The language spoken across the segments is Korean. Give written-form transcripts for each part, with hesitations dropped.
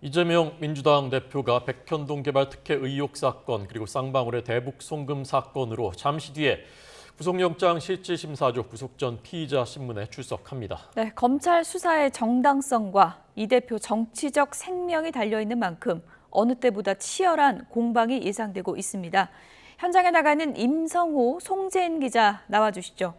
이재명 민주당 대표가 백현동 개발 특혜 의혹 사건 그리고 쌍방울의 대북 송금 사건으로 잠시 뒤에 구속영장 실질심사조 구속 전 피의자 신문에 출석합니다. 네, 검찰 수사의 정당성과 이 대표 정치적 생명이 달려있는 만큼 어느 때보다 치열한 공방이 예상되고 있습니다. 현장에 나가는 임성호, 송재인 기자 나와주시죠.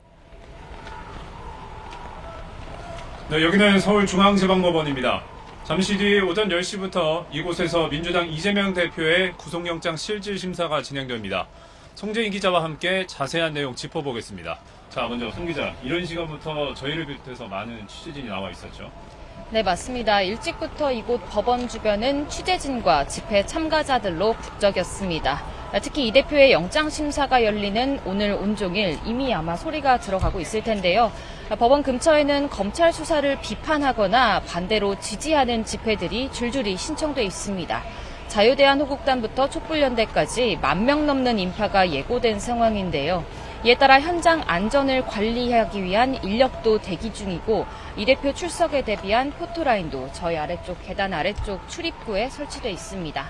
네, 여기는 서울중앙지방법원입니다. 잠시 뒤 오전 10시부터 이곳에서 민주당 이재명 대표의 구속영장 실질심사가 진행됩니다. 송재인 기자와 함께 자세한 내용 짚어보겠습니다. 자, 먼저 송 기자, 이런 시간부터 저희를 비롯해서 많은 취재진이 나와 있었죠? 네, 맞습니다. 일찍부터 이곳 법원 주변은 취재진과 집회 참가자들로 북적였습니다. 특히 이 대표의 영장심사가 열리는 오늘 온종일 이미 아마 소리가 들어가고 있을 텐데요. 법원 근처에는 검찰 수사를 비판하거나 반대로 지지하는 집회들이 줄줄이 신청돼 있습니다. 자유대한호국단부터 촛불연대까지 10,000명 넘는 인파가 예고된 상황인데요. 이에 따라 현장 안전을 관리하기 위한 인력도 대기 중이고 이 대표 출석에 대비한 포토라인도 저희 아래쪽 계단 아래쪽 출입구에 설치돼 있습니다.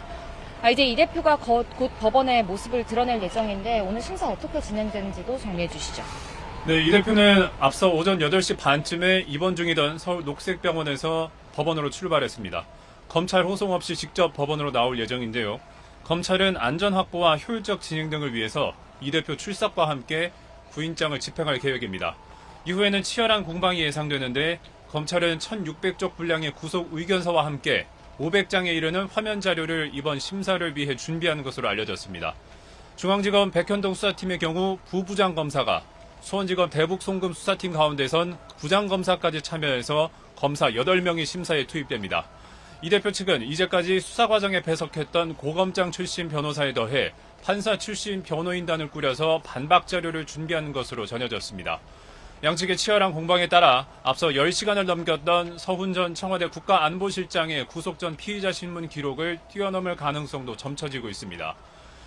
이제 이 대표가 곧 법원의 모습을 드러낼 예정인데 오늘 심사 어떻게 진행되는지도 정리해 주시죠. 네, 이 대표는 앞서 오전 8시 반쯤에 입원 중이던 서울 녹색병원에서 법원으로 출발했습니다. 검찰 호송 없이 직접 법원으로 나올 예정인데요. 검찰은 안전 확보와 효율적 진행 등을 위해서 이 대표 출석과 함께 구인장을 집행할 계획입니다. 이후에는 치열한 공방이 예상되는데 검찰은 1,600쪽 분량의 구속 의견서와 함께 500장에 이르는 화면 자료를 이번 심사를 위해 준비한 것으로 알려졌습니다. 중앙지검 백현동 수사팀의 경우 부부장 검사가, 수원지검 대북 송금 수사팀 가운데선 부장검사까지 참여해서 검사 8명이 심사에 투입됩니다. 이 대표 측은 이제까지 수사 과정에 배석했던 고검장 출신 변호사에 더해 판사 출신 변호인단을 꾸려서 반박 자료를 준비한 것으로 전해졌습니다. 양측의 치열한 공방에 따라 앞서 10시간을 넘겼던 서훈 전 청와대 국가안보실장의 구속 전 피의자 신문 기록을 뛰어넘을 가능성도 점쳐지고 있습니다.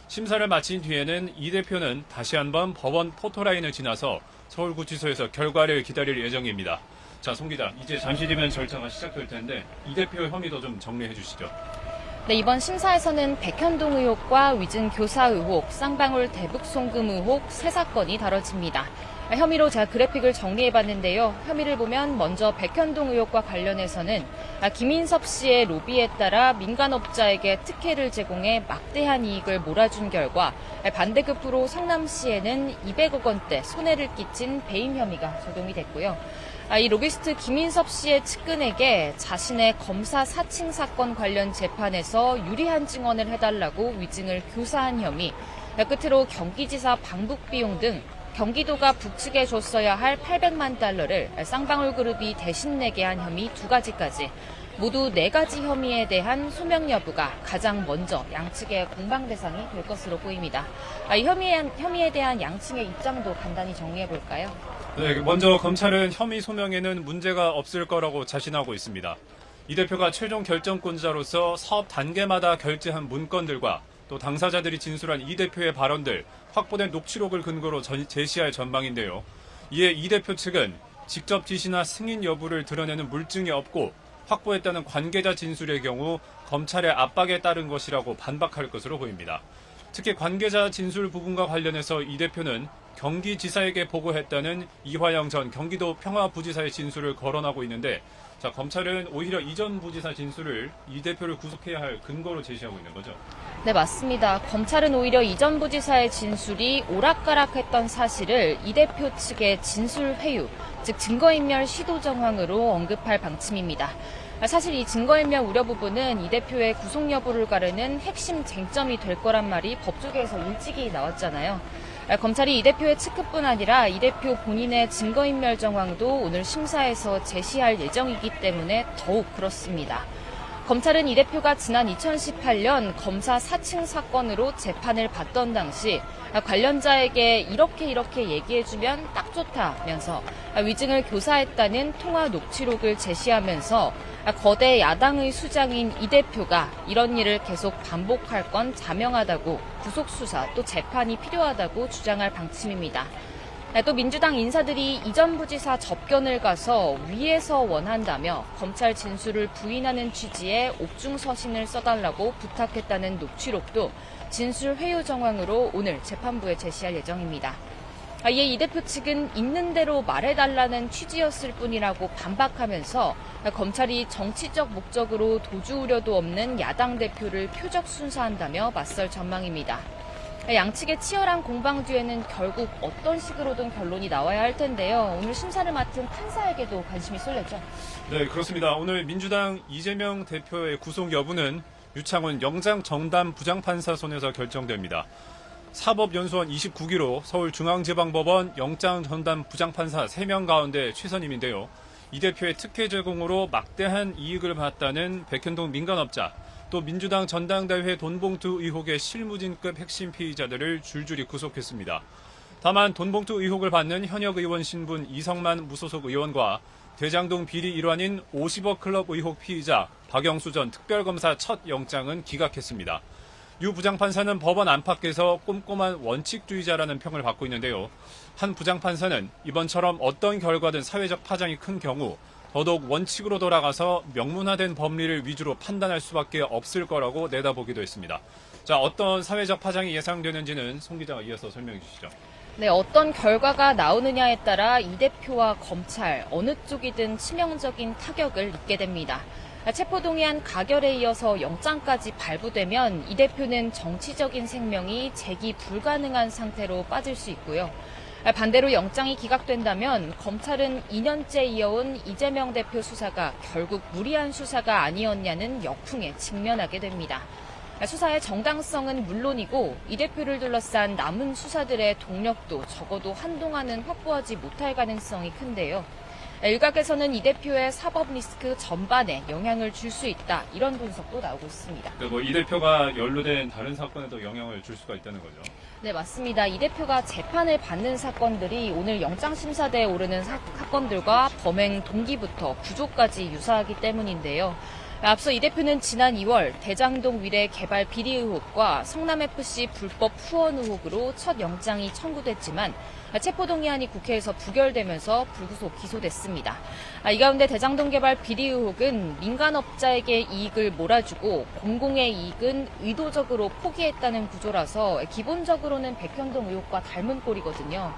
심사를 마친 뒤에는 이 대표는 다시 한번 법원 포토라인을 지나서 서울구치소에서 결과를 기다릴 예정입니다. 자, 송 기자, 이제 잠시 뒤면 절차가 시작될 텐데 이 대표 혐의도 좀 정리해 주시죠. 네, 이번 심사에서는 백현동 의혹과 위증 교사 의혹, 쌍방울 대북 송금 의혹 세 사건이 다뤄집니다. 혐의로 제가 그래픽을 정리해봤는데요. 혐의를 보면 먼저 백현동 의혹과 관련해서는 김인섭 씨의 로비에 따라 민간업자에게 특혜를 제공해 막대한 이익을 몰아준 결과 반대급부로 성남시에는 200억 원대 손해를 끼친 배임 혐의가 적용이 됐고요. 이 로비스트 김인섭 씨의 측근에게 자신의 검사 사칭 사건 관련 재판에서 유리한 증언을 해달라고 위증을 교사한 혐의, 끝으로 경기지사 방북 비용 등 경기도가 북측에 줬어야 할 800만 달러를 쌍방울 그룹이 대신 내게 한 혐의 2가지까지 모두 4가지 혐의에 대한 소명 여부가 가장 먼저 양측의 공방 대상이 될 것으로 보입니다. 이 혐의에 대한 양측의 입장도 간단히 정리해 볼까요? 네, 먼저 검찰은 혐의 소명에는 문제가 없을 거라고 자신하고 있습니다. 이 대표가 최종 결정권자로서 사업 단계마다 결제한 문건들과 또 당사자들이 진술한 이 대표의 발언들, 확보된 녹취록을 근거로 제시할 전망인데요. 이에 이 대표 측은 직접 지시나 승인 여부를 드러내는 물증이 없고 확보했다는 관계자 진술의 경우 검찰의 압박에 따른 것이라고 반박할 것으로 보입니다. 특히 관계자 진술 부분과 관련해서 이 대표는 경기지사에게 보고했다는 이화영 전 경기도 평화부지사의 진술을 거론하고 있는데, 자, 검찰은 오히려 이 전 부지사 진술을 이 대표를 구속해야 할 근거로 제시하고 있는 거죠. 네, 맞습니다. 검찰은 오히려 이 전 부지사의 진술이 오락가락했던 사실을 이 대표 측의 진술 회유, 즉 증거인멸 시도 정황으로 언급할 방침입니다. 사실 이 증거인멸 우려 부분은 이 대표의 구속 여부를 가르는 핵심 쟁점이 될 거란 말이 법조계에서 일찍이 나왔잖아요. 검찰이 이 대표의 측근뿐 아니라 이 대표 본인의 증거인멸 정황도 오늘 심사에서 제시할 예정이기 때문에 더욱 그렇습니다. 검찰은 이 대표가 지난 2018년 검사 사칭 사건으로 재판을 받던 당시 관련자에게 이렇게 얘기해주면 딱 좋다면서 위증을 교사했다는 통화 녹취록을 제시하면서 거대 야당의 수장인 이 대표가 이런 일을 계속 반복할 건 자명하다고 구속수사 또 재판이 필요하다고 주장할 방침입니다. 또 민주당 인사들이 이전 부지사 접견을 가서 위에서 원한다며 검찰 진술을 부인하는 취지의 옥중서신을 써달라고 부탁했다는 녹취록도 진술 회유 정황으로 오늘 재판부에 제시할 예정입니다. 이에 이 대표 측은 있는 대로 말해달라는 취지였을 뿐이라고 반박하면서 검찰이 정치적 목적으로 도주 우려도 없는 야당 대표를 표적 순사한다며 맞설 전망입니다. 양측의 치열한 공방 뒤에는 결국 어떤 식으로든 결론이 나와야 할 텐데요. 오늘 심사를 맡은 판사에게도 관심이 쏠렸죠. 네, 그렇습니다. 오늘 민주당 이재명 대표의 구속 여부는 유창훈 영장 정담 부장판사 손에서 결정됩니다. 사법연수원 29기로 서울중앙지방법원 영장 전담 부장판사 3명 가운데 최선임인데요. 이 대표의 특혜 제공으로 막대한 이익을 봤다는 백현동 민간업자, 또 민주당 전당대회 돈봉투 의혹의 실무진급 핵심 피의자들을 줄줄이 구속했습니다. 다만 돈봉투 의혹을 받는 현역 의원 신분 이성만 무소속 의원과 대장동 비리 일환인 50억 클럽 의혹 피의자 박영수 전 특별검사 첫 영장은 기각했습니다. 유 부장판사는 법원 안팎에서 꼼꼼한 원칙주의자라는 평을 받고 있는데요. 한 부장판사는 이번처럼 어떤 결과든 사회적 파장이 큰 경우 더더욱 원칙으로 돌아가서 명문화된 법리를 위주로 판단할 수밖에 없을 거라고 내다보기도 했습니다. 자, 어떤 사회적 파장이 예상되는지는 송 기자가 이어서 설명해 주시죠. 네, 어떤 결과가 나오느냐에 따라 이 대표와 검찰 어느 쪽이든 치명적인 타격을 입게 됩니다. 체포동의안 가결에 이어서 영장까지 발부되면 이 대표는 정치적인 생명이 재기 불가능한 상태로 빠질 수 있고요. 반대로 영장이 기각된다면 검찰은 2년째 이어온 이재명 대표 수사가 결국 무리한 수사가 아니었냐는 역풍에 직면하게 됩니다. 수사의 정당성은 물론이고 이 대표를 둘러싼 남은 수사들의 동력도 적어도 한동안은 확보하지 못할 가능성이 큰데요. 일각에서는 이 대표의 사법 리스크 전반에 영향을 줄 수 있다, 이런 분석도 나오고 있습니다. 이 대표가 연루된 다른 사건에도 영향을 줄 수가 있다는 거죠. 네, 맞습니다. 이 대표가 재판을 받는 사건들이 오늘 영장심사대에 오르는 사건들과 범행 동기부터 구조까지 유사하기 때문인데요. 앞서 이 대표는 지난 2월 대장동 위례 개발 비리 의혹과 성남FC 불법 후원 의혹으로 첫 영장이 청구됐지만 체포동의안이 국회에서 부결되면서 불구속 기소됐습니다. 이 가운데 대장동 개발 비리 의혹은 민간업자에게 이익을 몰아주고 공공의 이익은 의도적으로 포기했다는 구조라서 기본적으로는 백현동 의혹과 닮은 꼴이거든요.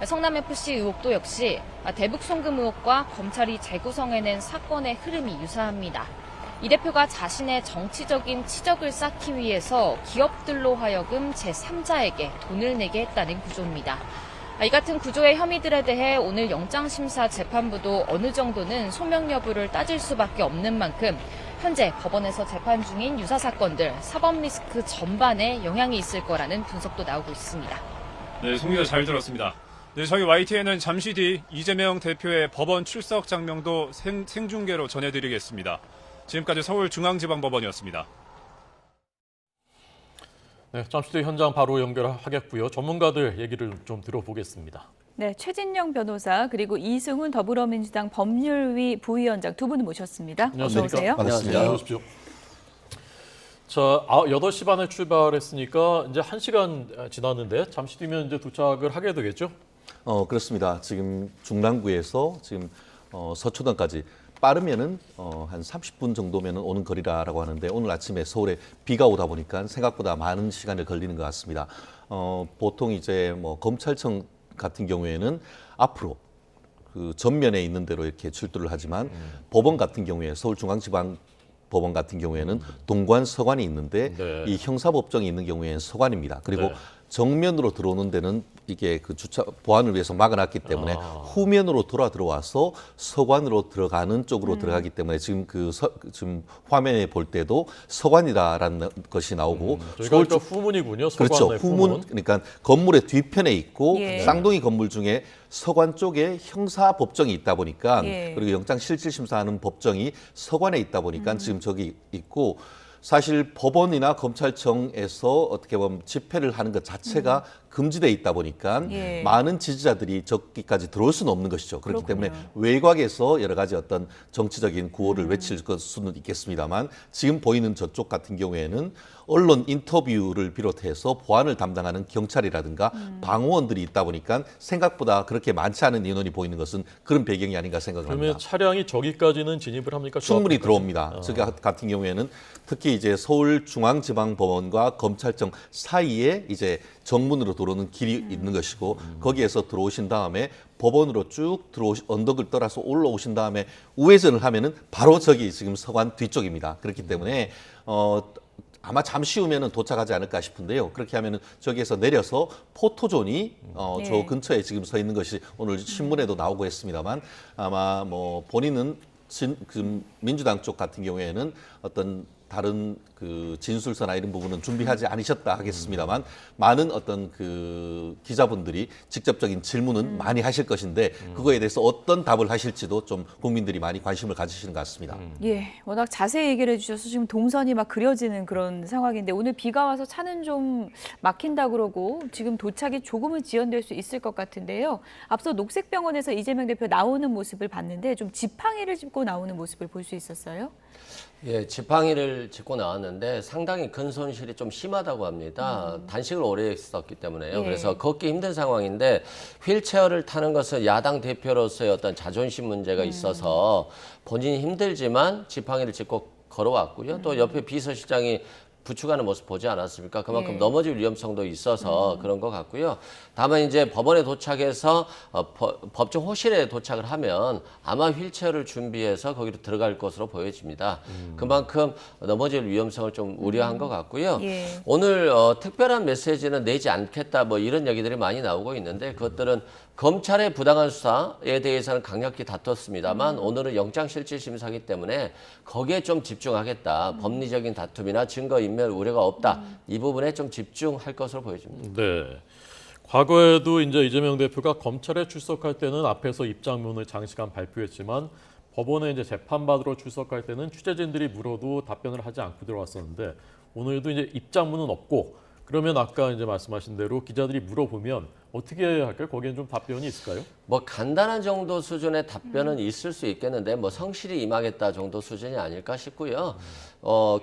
성남FC 의혹도 역시 대북 송금 의혹과 검찰이 재구성해낸 사건의 흐름이 유사합니다. 이 대표가 자신의 정치적인 치적을 쌓기 위해서 기업들로 하여금 제3자에게 돈을 내게 했다는 구조입니다. 이 같은 구조의 혐의들에 대해 오늘 영장심사 재판부도 어느 정도는 소명 여부를 따질 수밖에 없는 만큼 현재 법원에서 재판 중인 유사 사건들, 사법 리스크 전반에 영향이 있을 거라는 분석도 나오고 있습니다. 네, 송 기자 잘 들었습니다. 네, 저희 YTN은 잠시 뒤 이재명 대표의 법원 출석 장면도 생중계로 전해드리겠습니다. 지금까지 서울중앙지방법원이었습니다. 네, 잠시 뒤 현장 바로 연결하겠고요. 전문가들 얘기를 좀 들어보겠습니다. 네, 최진영 변호사 그리고 이승훈 더불어민주당 법률위 부위원장 두 분을 모셨습니다. 어서 오세요. 반갑습니다. 어서 오십시오. 자, 8시 반에 출발했으니까 이제 1시간 지났는데 잠시 뒤면 이제 도착을 하게 되겠죠? 그렇습니다. 지금 중랑구에서 지금 서초동까지 빠르면은 한 30분 정도면 오는 거리라고 하는데 오늘 아침에 서울에 비가 오다 보니까 생각보다 많은 시간이 걸리는 것 같습니다. 보통 이제 뭐 검찰청 같은 경우에는 앞으로 그 전면에 있는 대로 이렇게 출두를 하지만 법원 같은 경우에 서울중앙지방 법원 같은 경우에는 동관 서관이 있는데 네. 이 형사법정이 있는 경우에는 서관입니다. 그리고 네. 정면으로 들어오는 데는 이게 그 주차 보안을 위해서 막아놨기 때문에 후면으로 들어와서 서관으로 들어가는 쪽으로 들어가기 때문에 지금 지금 화면에 볼 때도 서관이다라는 것이 나오고 저희가 그러니까 후문이군요. 그렇죠. 서관의 후문 그러니까 건물의 뒤편에 있고 예. 쌍둥이 건물 중에 서관 쪽에 형사 법정이 있다 보니까 예. 그리고 영장 실질 심사하는 법정이 서관에 있다 보니까 지금 저기 있고 사실 법원이나 검찰청에서 어떻게 보면 집회를 하는 것 자체가 금지돼 있다 보니까 예. 많은 지지자들이 저기까지 들어올 수는 없는 것이죠. 그렇기 그렇군요. 때문에 외곽에서 여러 가지 어떤 정치적인 구호를 외칠 수는 있겠습니다만 지금 보이는 저쪽 같은 경우에는 언론 인터뷰를 비롯해서 보안을 담당하는 경찰이라든가 방호원들이 있다 보니까 생각보다 그렇게 많지 않은 인원이 보이는 것은 그런 배경이 아닌가 생각을 그러면 합니다. 차량이 저기까지는 진입을 합니까? 충분히 저 앞에까지? 들어옵니다. 저기 같은 경우에는 특히 이제 서울중앙지방법원과 검찰청 사이에 이제 정문으로 들어오는 길이 있는 것이고 거기에서 들어오신 다음에 법원으로 쭉 언덕을 떠나서 올라오신 다음에 우회전을 하면은 바로 저기 지금 서관 뒤쪽입니다. 그렇기 때문에 아마 잠시 후면은 도착하지 않을까 싶은데요. 그렇게 하면은 저기에서 내려서 포토존이 네. 저 근처에 지금 서 있는 것이 오늘 신문에도 나오고 했습니다만 아마 뭐 본인은 그 민주당 쪽 같은 경우에는 어떤 다른 그 진술서나 이런 부분은 준비하지 않으셨다 하겠습니다만 많은 어떤 그 기자분들이 직접적인 질문은 많이 하실 것인데 그거에 대해서 어떤 답을 하실지도 좀 국민들이 많이 관심을 가지시는 것 같습니다. 예, 워낙 자세히 얘기를 해주셔서 지금 동선이 막 그려지는 그런 상황인데 오늘 비가 와서 차는 좀 막힌다 그러고 지금 도착이 조금은 지연될 수 있을 것 같은데요. 앞서 녹색병원에서 이재명 대표 나오는 모습을 봤는데 좀 지팡이를 짚고 나오는 모습을 볼 수 있었어요? 예, 지팡이를 짚고 나왔는데 상당히 근 손실이 좀 심하다고 합니다. 단식을 오래 했었기 때문에요. 예. 그래서 걷기 힘든 상황인데 휠체어를 타는 것은 야당 대표로서의 어떤 자존심 문제가 있어서 본인이 힘들지만 지팡이를 짚고 걸어왔고요. 또 옆에 비서실장이 부축하는 모습 보지 않았습니까? 그만큼 예. 넘어질 위험성도 있어서 그런 것 같고요. 다만 이제 법원에 도착해서 법정 호실에 도착을 하면 아마 휠체어를 준비해서 거기로 들어갈 것으로 보여집니다. 그만큼 넘어질 위험성을 좀 우려한 것 같고요. 예. 오늘 특별한 메시지는 내지 않겠다 뭐 이런 얘기들이 많이 나오고 있는데 그것들은 검찰의 부당한 수사에 대해서는 강력히 다퉜습니다만 오늘은 영장실질심사기 때문에 거기에 좀 집중하겠다. 법리적인 다툼이나 증거인멸 우려가 없다. 이 부분에 좀 집중할 것으로 보여집니다. 네. 과거에도 이제 이재명 대표가 검찰에 출석할 때는 앞에서 입장문을 장시간 발표했지만 법원에 이제 재판받으러 출석할 때는 취재진들이 물어도 답변을 하지 않고 들어왔었는데 오늘도 이제 입장문은 없고 그러면 아까 이제 말씀하신 대로 기자들이 물어보면 어떻게 할까요? 거기엔 좀 답변이 있을까요? 뭐 간단한 정도 수준의 답변은 있을 수 있겠는데 뭐 성실히 임하겠다 정도 수준이 아닐까 싶고요.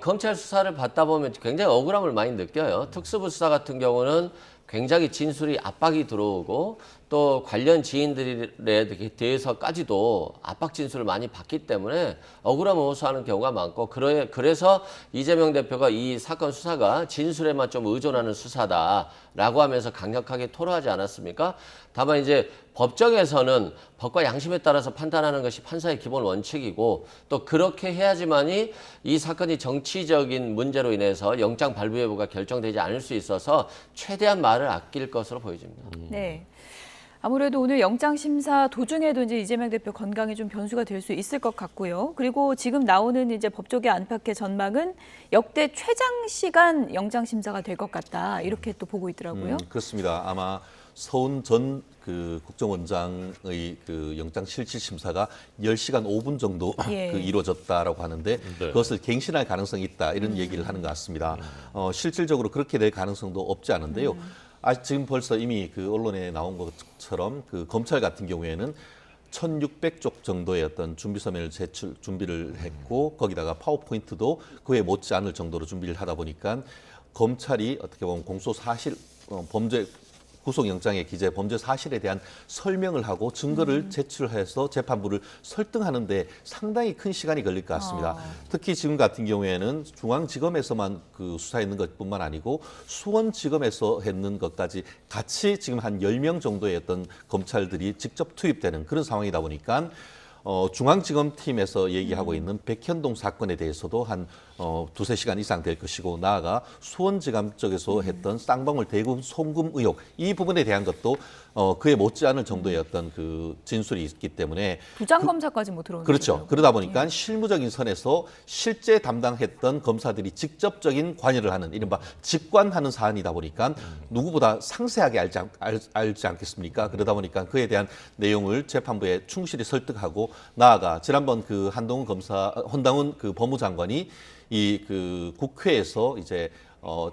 검찰 수사를 받다 보면 굉장히 억울함을 많이 느껴요. 특수부 수사 같은 경우는 굉장히 진술이 압박이 들어오고 또 관련 지인들에 대해서까지도 압박 진술을 많이 받기 때문에 억울함을 호소하는 경우가 많고 그래서 이재명 대표가 이 사건 수사가 진술에만 좀 의존하는 수사다라고 하면서 강력하게 토로하지 않았습니까? 다만 이제 법정에서는 법과 양심에 따라서 판단하는 것이 판사의 기본 원칙이고 또 그렇게 해야지만이 이 사건이 정치적인 문제로 인해서 영장 발부 여부가 결정되지 않을 수 있어서 최대한 말을 아낄 것으로 보여집니다. 네. 아무래도 오늘 영장심사 도중에도 이제 이재명 대표 건강이 좀 변수가 될 수 있을 것 같고요. 그리고 지금 나오는 이제 법조계 안팎의 전망은 역대 최장 시간 영장심사가 될 것 같다. 이렇게 또 보고 있더라고요. 그렇습니다. 아마 서훈 전 그 국정원장의 그 영장 실질 심사가 10시간 5분 정도 예. 이루어졌다라고 하는데 그것을 갱신할 가능성이 있다 이런 얘기를 하는 것 같습니다. 실질적으로 그렇게 될 가능성도 없지 않은데요. 지금 벌써 이미 그 언론에 나온 것처럼 그 검찰 같은 경우에는 1,600쪽 정도의 어떤 준비 서면을 준비를 했고 거기다가 파워포인트도 그에 못지않을 정도로 준비를 하다 보니까 검찰이 어떻게 보면 공소 사실 범죄 구속영장에 기재 범죄 사실에 대한 설명을 하고 증거를 제출해서 재판부를 설득하는 데 상당히 큰 시간이 걸릴 것 같습니다. 특히 지금 같은 경우에는 중앙지검에서만 그 수사했는 것뿐만 아니고 수원지검에서 했는 것까지 같이 지금 한 10명 정도의 어떤 검찰들이 직접 투입되는 그런 상황이다 보니까 중앙지검팀에서 얘기하고 있는 백현동 사건에 대해서도 한 두세 시간 이상 될 것이고 나아가 수원지검 쪽에서 했던 쌍방울 대구 송금 의혹 이 부분에 대한 것도 그에 못지않을 정도의 어떤 그 진술이 있기 때문에 부장검사까지 못 들어오는 그렇죠. 거죠. 그러다 보니까 실무적인 선에서 실제 담당했던 검사들이 직접적인 관여를 하는 이른바 직관하는 사안이다 보니까 누구보다 상세하게 알지 않겠습니까? 그러다 보니까 그에 대한 내용을 재판부에 충실히 설득하고 나아가 지난번 그 한동훈 그 법무장관이 이 그 국회에서 이제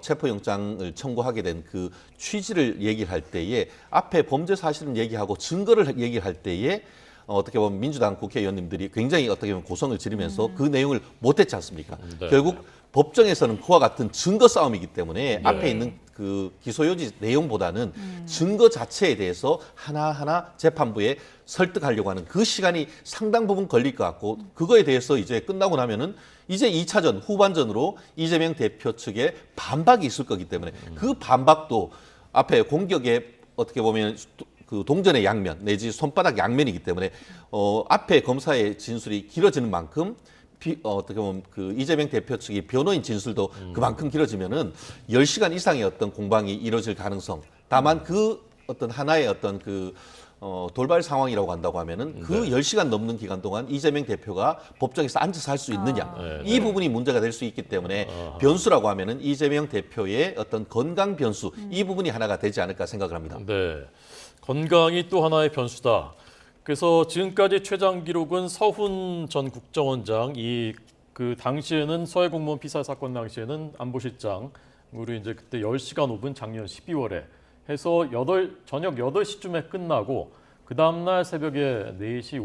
체포영장을 청구하게 된 그 취지를 얘기를 할 때에 앞에 범죄 사실은 얘기하고 증거를 얘기할 때에 어떻게 보면 민주당 국회의원님들이 굉장히 어떻게 보면 고성을 지르면서 그 내용을 못했지 않습니까? 네. 결국 법정에서는 그와 같은 증거 싸움이기 때문에 앞에 있는 그 기소요지 내용보다는 증거 자체에 대해서 하나하나 재판부에 설득하려고 하는 그 시간이 상당 부분 걸릴 것 같고 그거에 대해서 이제 끝나고 나면은 이제 2차전 후반전으로 이재명 대표 측에 반박이 있을 거기 때문에 그 반박도 앞에 공격에 어떻게 보면 그 동전의 양면 내지 손바닥 양면이기 때문에 앞에 검사의 진술이 길어지는 만큼 어떻게 보면 그 이재명 대표 측의 변호인 진술도 그만큼 길어지면은 10시간 이상의 어떤 공방이 이루어질 가능성. 다만 그 어떤 하나의 어떤 그 돌발 상황이라고 한다고 하면은 그 10시간 넘는 기간 동안 이재명 대표가 법정에서 앉아서 할 수 있느냐. 이 부분이 문제가 될 수 있기 때문에 변수라고 하면은 이재명 대표의 어떤 건강 변수 이 부분이 하나가 되지 않을까 생각을 합니다. 네, 건강이 또 하나의 변수다. 그래서 지금까지 최장 기록은 서훈 전 국정원장 그 당시에는 서해 공무원 피살 사건 당시에는 안보실장으로 이제 그때 10시간 5분 작년 12월에 해서 저녁 8시쯤에 끝나고 그 다음 날 새벽에 4시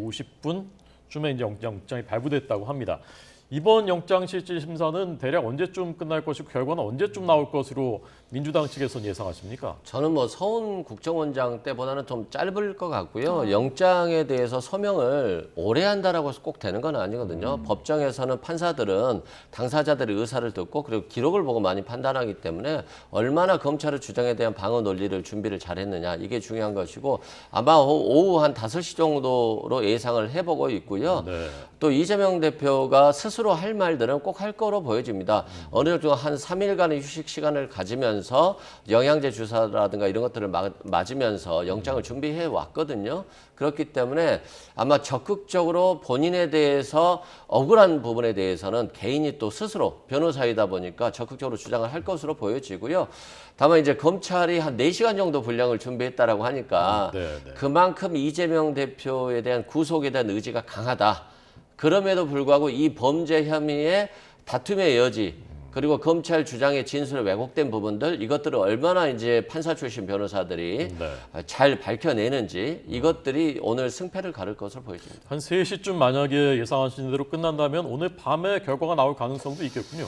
50분쯤에 이제 영장이 발부됐다고 합니다. 이번 영장실질심사는 대략 언제쯤 끝날 것이고 결과는 언제쯤 나올 것으로 민주당 측에서는 예상하십니까? 저는 뭐 서훈 국정원장 때보다는 좀 짧을 것 같고요. 영장에 대해서 서명을 오래 한다라고 해서 꼭 되는 건 아니거든요. 법정에서는 판사들은 당사자들의 의사를 듣고 그리고 기록을 보고 많이 판단하기 때문에 얼마나 검찰의 주장에 대한 방어 논리를 준비를 잘했느냐 이게 중요한 것이고 아마 오후 한 5시 정도로 예상을 해보고 있고요. 네. 또 이재명 대표가 스스로 할 말들은 꼭 할 거로 보여집니다. 어느 정도 한 3일간의 휴식 시간을 가지면서 영양제 주사라든가 이런 것들을 맞으면서 영장을 준비해 왔거든요. 그렇기 때문에 아마 적극적으로 본인에 대해서 억울한 부분에 대해서는 개인이 또 스스로 변호사이다 보니까 적극적으로 주장을 할 것으로 보여지고요. 다만 이제 검찰이 한 4시간 정도 분량을 준비했다라고 하니까 그만큼 이재명 대표에 대한 구속에 대한 의지가 강하다. 그럼에도 불구하고 이 범죄 혐의의 다툼의 여지 그리고 검찰 주장의 진술에 왜곡된 부분들 이것들을 얼마나 이제 판사 출신 변호사들이 잘 밝혀내는지 이것들이 오늘 승패를 가를 것으로 보여집니다. 한 3시쯤 만약에 예상하신 대로 끝난다면 오늘 밤에 결과가 나올 가능성도 있겠군요.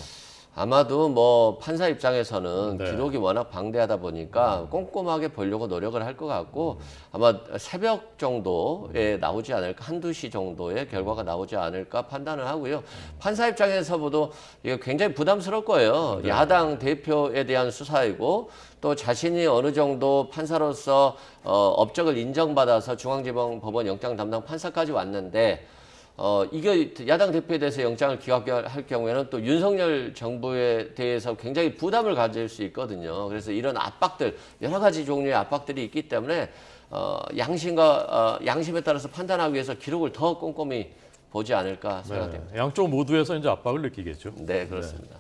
아마도 뭐 판사 입장에서는 네. 기록이 워낙 방대하다 보니까 꼼꼼하게 보려고 노력을 할 것 같고 아마 새벽 정도에 나오지 않을까 한두 시 정도의 결과가 나오지 않을까 판단을 하고요. 판사 입장에서 봐도 이게 굉장히 부담스러울 거예요. 네. 야당 대표에 대한 수사이고 또 자신이 어느 정도 판사로서 업적을 인정받아서 중앙지방법원 영장 담당 판사까지 왔는데 이게 야당 대표에 대해서 영장을 기각할 경우에는 또 윤석열 정부에 대해서 굉장히 부담을 가질 수 있거든요. 그래서 이런 압박들, 여러 가지 종류의 압박들이 있기 때문에 양심에 따라서 판단하기 위해서 기록을 더 꼼꼼히 보지 않을까 생각됩니다. 네, 양쪽 모두에서 이제 압박을 느끼겠죠. 네, 그렇습니다.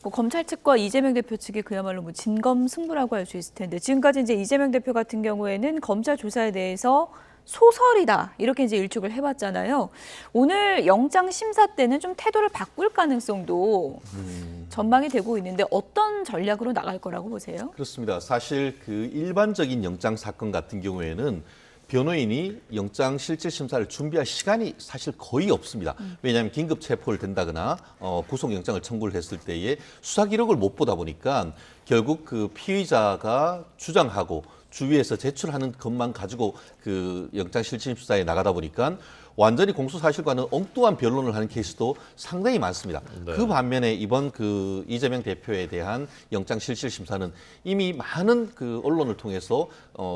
뭐 검찰 측과 이재명 대표 측이 그야말로 뭐 진검승부라고 할 수 있을 텐데 지금까지 이제 이재명 대표 같은 경우에는 검찰 조사에 대해서 소설이다 이렇게 이제 일축을 해봤잖아요. 오늘 영장 심사 때는 좀 태도를 바꿀 가능성도 전망이 되고 있는데 어떤 전략으로 나갈 거라고 보세요? 그렇습니다. 사실 그 일반적인 영장 사건 같은 경우에는 변호인이 영장 실질 심사를 준비할 시간이 사실 거의 없습니다. 왜냐하면 긴급 체포를 된다거나 구속영장을 청구를 했을 때에 수사 기록을 못 보다 보니까 결국 그 피의자가 주장하고 주위에서 제출하는 것만 가지고 그 영장 실질 심사에 나가다 보니까 완전히 공소 사실과는 엉뚱한 변론을 하는 케이스도 상당히 많습니다. 네. 그 반면에 이번 그 이재명 대표에 대한 영장 실질 심사는 이미 많은 그 언론을 통해서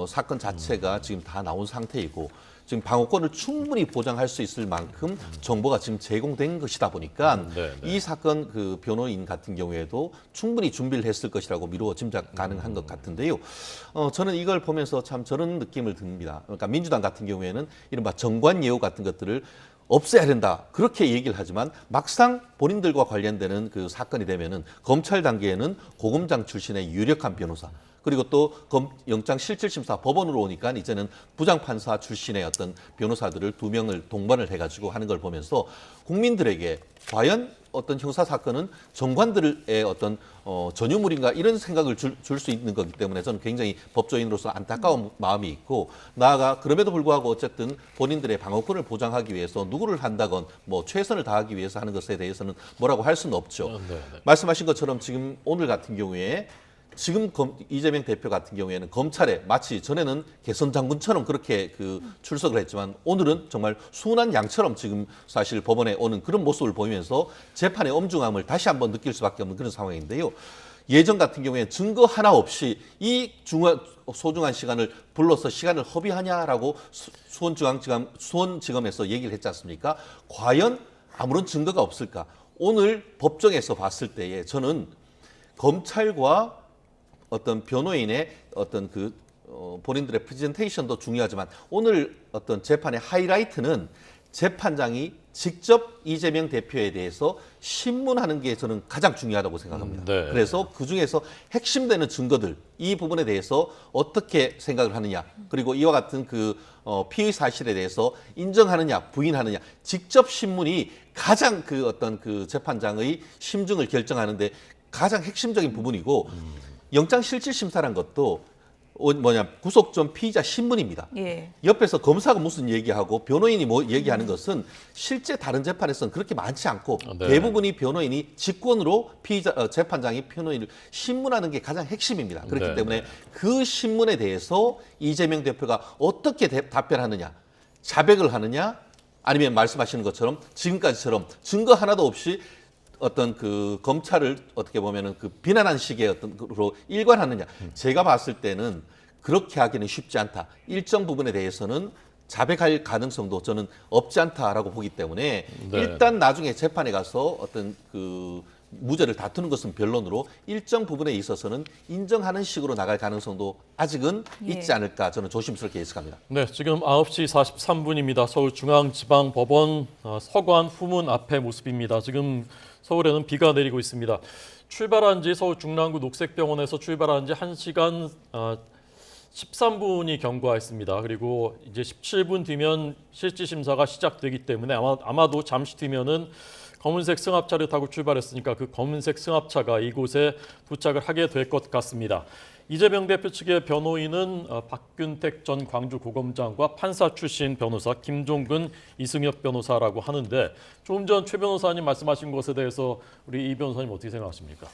사건 자체가 지금 다 나온 상태이고 지금 방어권을 충분히 보장할 수 있을 만큼 정보가 지금 제공된 것이다 보니까 이 사건 그 변호인 같은 경우에도 충분히 준비를 했을 것이라고 미루어 짐작 가능한 것 같은데요. 저는 이걸 보면서 참 저런 느낌을 듭니다. 그러니까 민주당 같은 경우에는 이른바 정관 예우 같은 것들을 없애야 된다 그렇게 얘기를 하지만 막상 본인들과 관련되는 그 사건이 되면은 검찰 단계에는 고검장 출신의 유력한 변호사 그리고 또 영장실질심사 법원으로 오니까 이제는 부장판사 출신의 어떤 변호사들을 2명을 동반을 해가지고 하는 걸 보면서 국민들에게 과연 어떤 형사 사건은 정관들의 어떤 전유물인가 이런 생각을 줄 수 있는 거기 때문에 저는 굉장히 법조인으로서 안타까운 마음이 있고, 나아가 그럼에도 불구하고 어쨌든 본인들의 방어권을 보장하기 위해서 누구를 한다건 뭐 최선을 다하기 위해서 하는 것에 대해서는 뭐라고 할 수는 없죠. 말씀하신 것처럼 지금 오늘 같은 경우에 지금 이재명 대표 같은 경우에는 검찰에 마치 전에는 개선 장군처럼 그렇게 출석을 했지만 오늘은 정말 순한 양처럼 지금 사실 법원에 오는 그런 모습을 보이면서 재판의 엄중함을 다시 한번 느낄 수밖에 없는 그런 상황인데요. 예전 같은 경우에 증거 하나 없이 소중한 시간을 불러서 시간을 허비하냐라고 수원지검에서 얘기를 했지 않습니까? 과연 아무런 증거가 없을까? 오늘 법정에서 봤을 때에 저는 검찰과 어떤 변호인의 어떤 본인들의 프레젠테이션도 중요하지만 오늘 어떤 재판의 하이라이트는 재판장이 직접 이재명 대표에 대해서 신문하는 게 저는 가장 중요하다고 생각합니다. 네. 그래서 그중에서 핵심되는 증거들, 이 부분에 대해서 어떻게 생각을 하느냐, 그리고 이와 같은 피의 사실에 대해서 인정하느냐, 부인하느냐, 직접 신문이 가장 어떤 재판장의 심증을 결정하는데 가장 핵심적인 부분이고, 영장실질심사란 것도 구속 전 피의자 신문입니다. 예. 옆에서 검사가 무슨 얘기하고 변호인이 뭐 얘기하는 것은 실제 다른 재판에서는 그렇게 많지 않고 네. 대부분이 변호인이 직권으로 재판장이 변호인을 신문하는 게 가장 핵심입니다. 그렇기 네. 때문에 그 신문에 대해서 이재명 대표가 어떻게 답변하느냐, 자백을 하느냐, 아니면 말씀하시는 것처럼 지금까지처럼 증거 하나도 없이 어떤 검찰을 어떻게 보면은 비난한 식의 어떤 으로 일관하느냐. 제가 봤을 때는 그렇게 하기는 쉽지 않다. 일정 부분에 대해서는 자백할 가능성도 저는 없지 않다라고 보기 때문에 네. 일단 나중에 재판에 가서 어떤 무죄를 다투는 것은 변론으로 일정 부분에 있어서는 인정하는 식으로 나갈 가능성도 아직은 있지 않을까 저는 조심스럽게 예측합니다. 네, 지금 9시 43분입니다. 서울중앙지방법원 서관 후문 앞의 모습입니다. 지금 서울에는 비가 내리고 있습니다. 출발한 지 서울 중랑구 녹색병원에서 출발한 지 1시간 13분이 경과했습니다. 그리고 이제 17분 뒤면 실질심사가 시작되기 때문에 아마도 잠시 뒤면은 검은색 승합차를 타고 출발했으니까 그 검은색 승합차가 이곳에 도착을 하게 될 것 같습니다. 이재명 대표 측의 변호인은 박균택 전 광주고검장과 판사 출신 변호사 김종근, 이승엽 변호사라고 하는데 조금 전 최 변호사님 말씀하신 것에 대해서 우리 이 변호사님 어떻게 생각하십니까?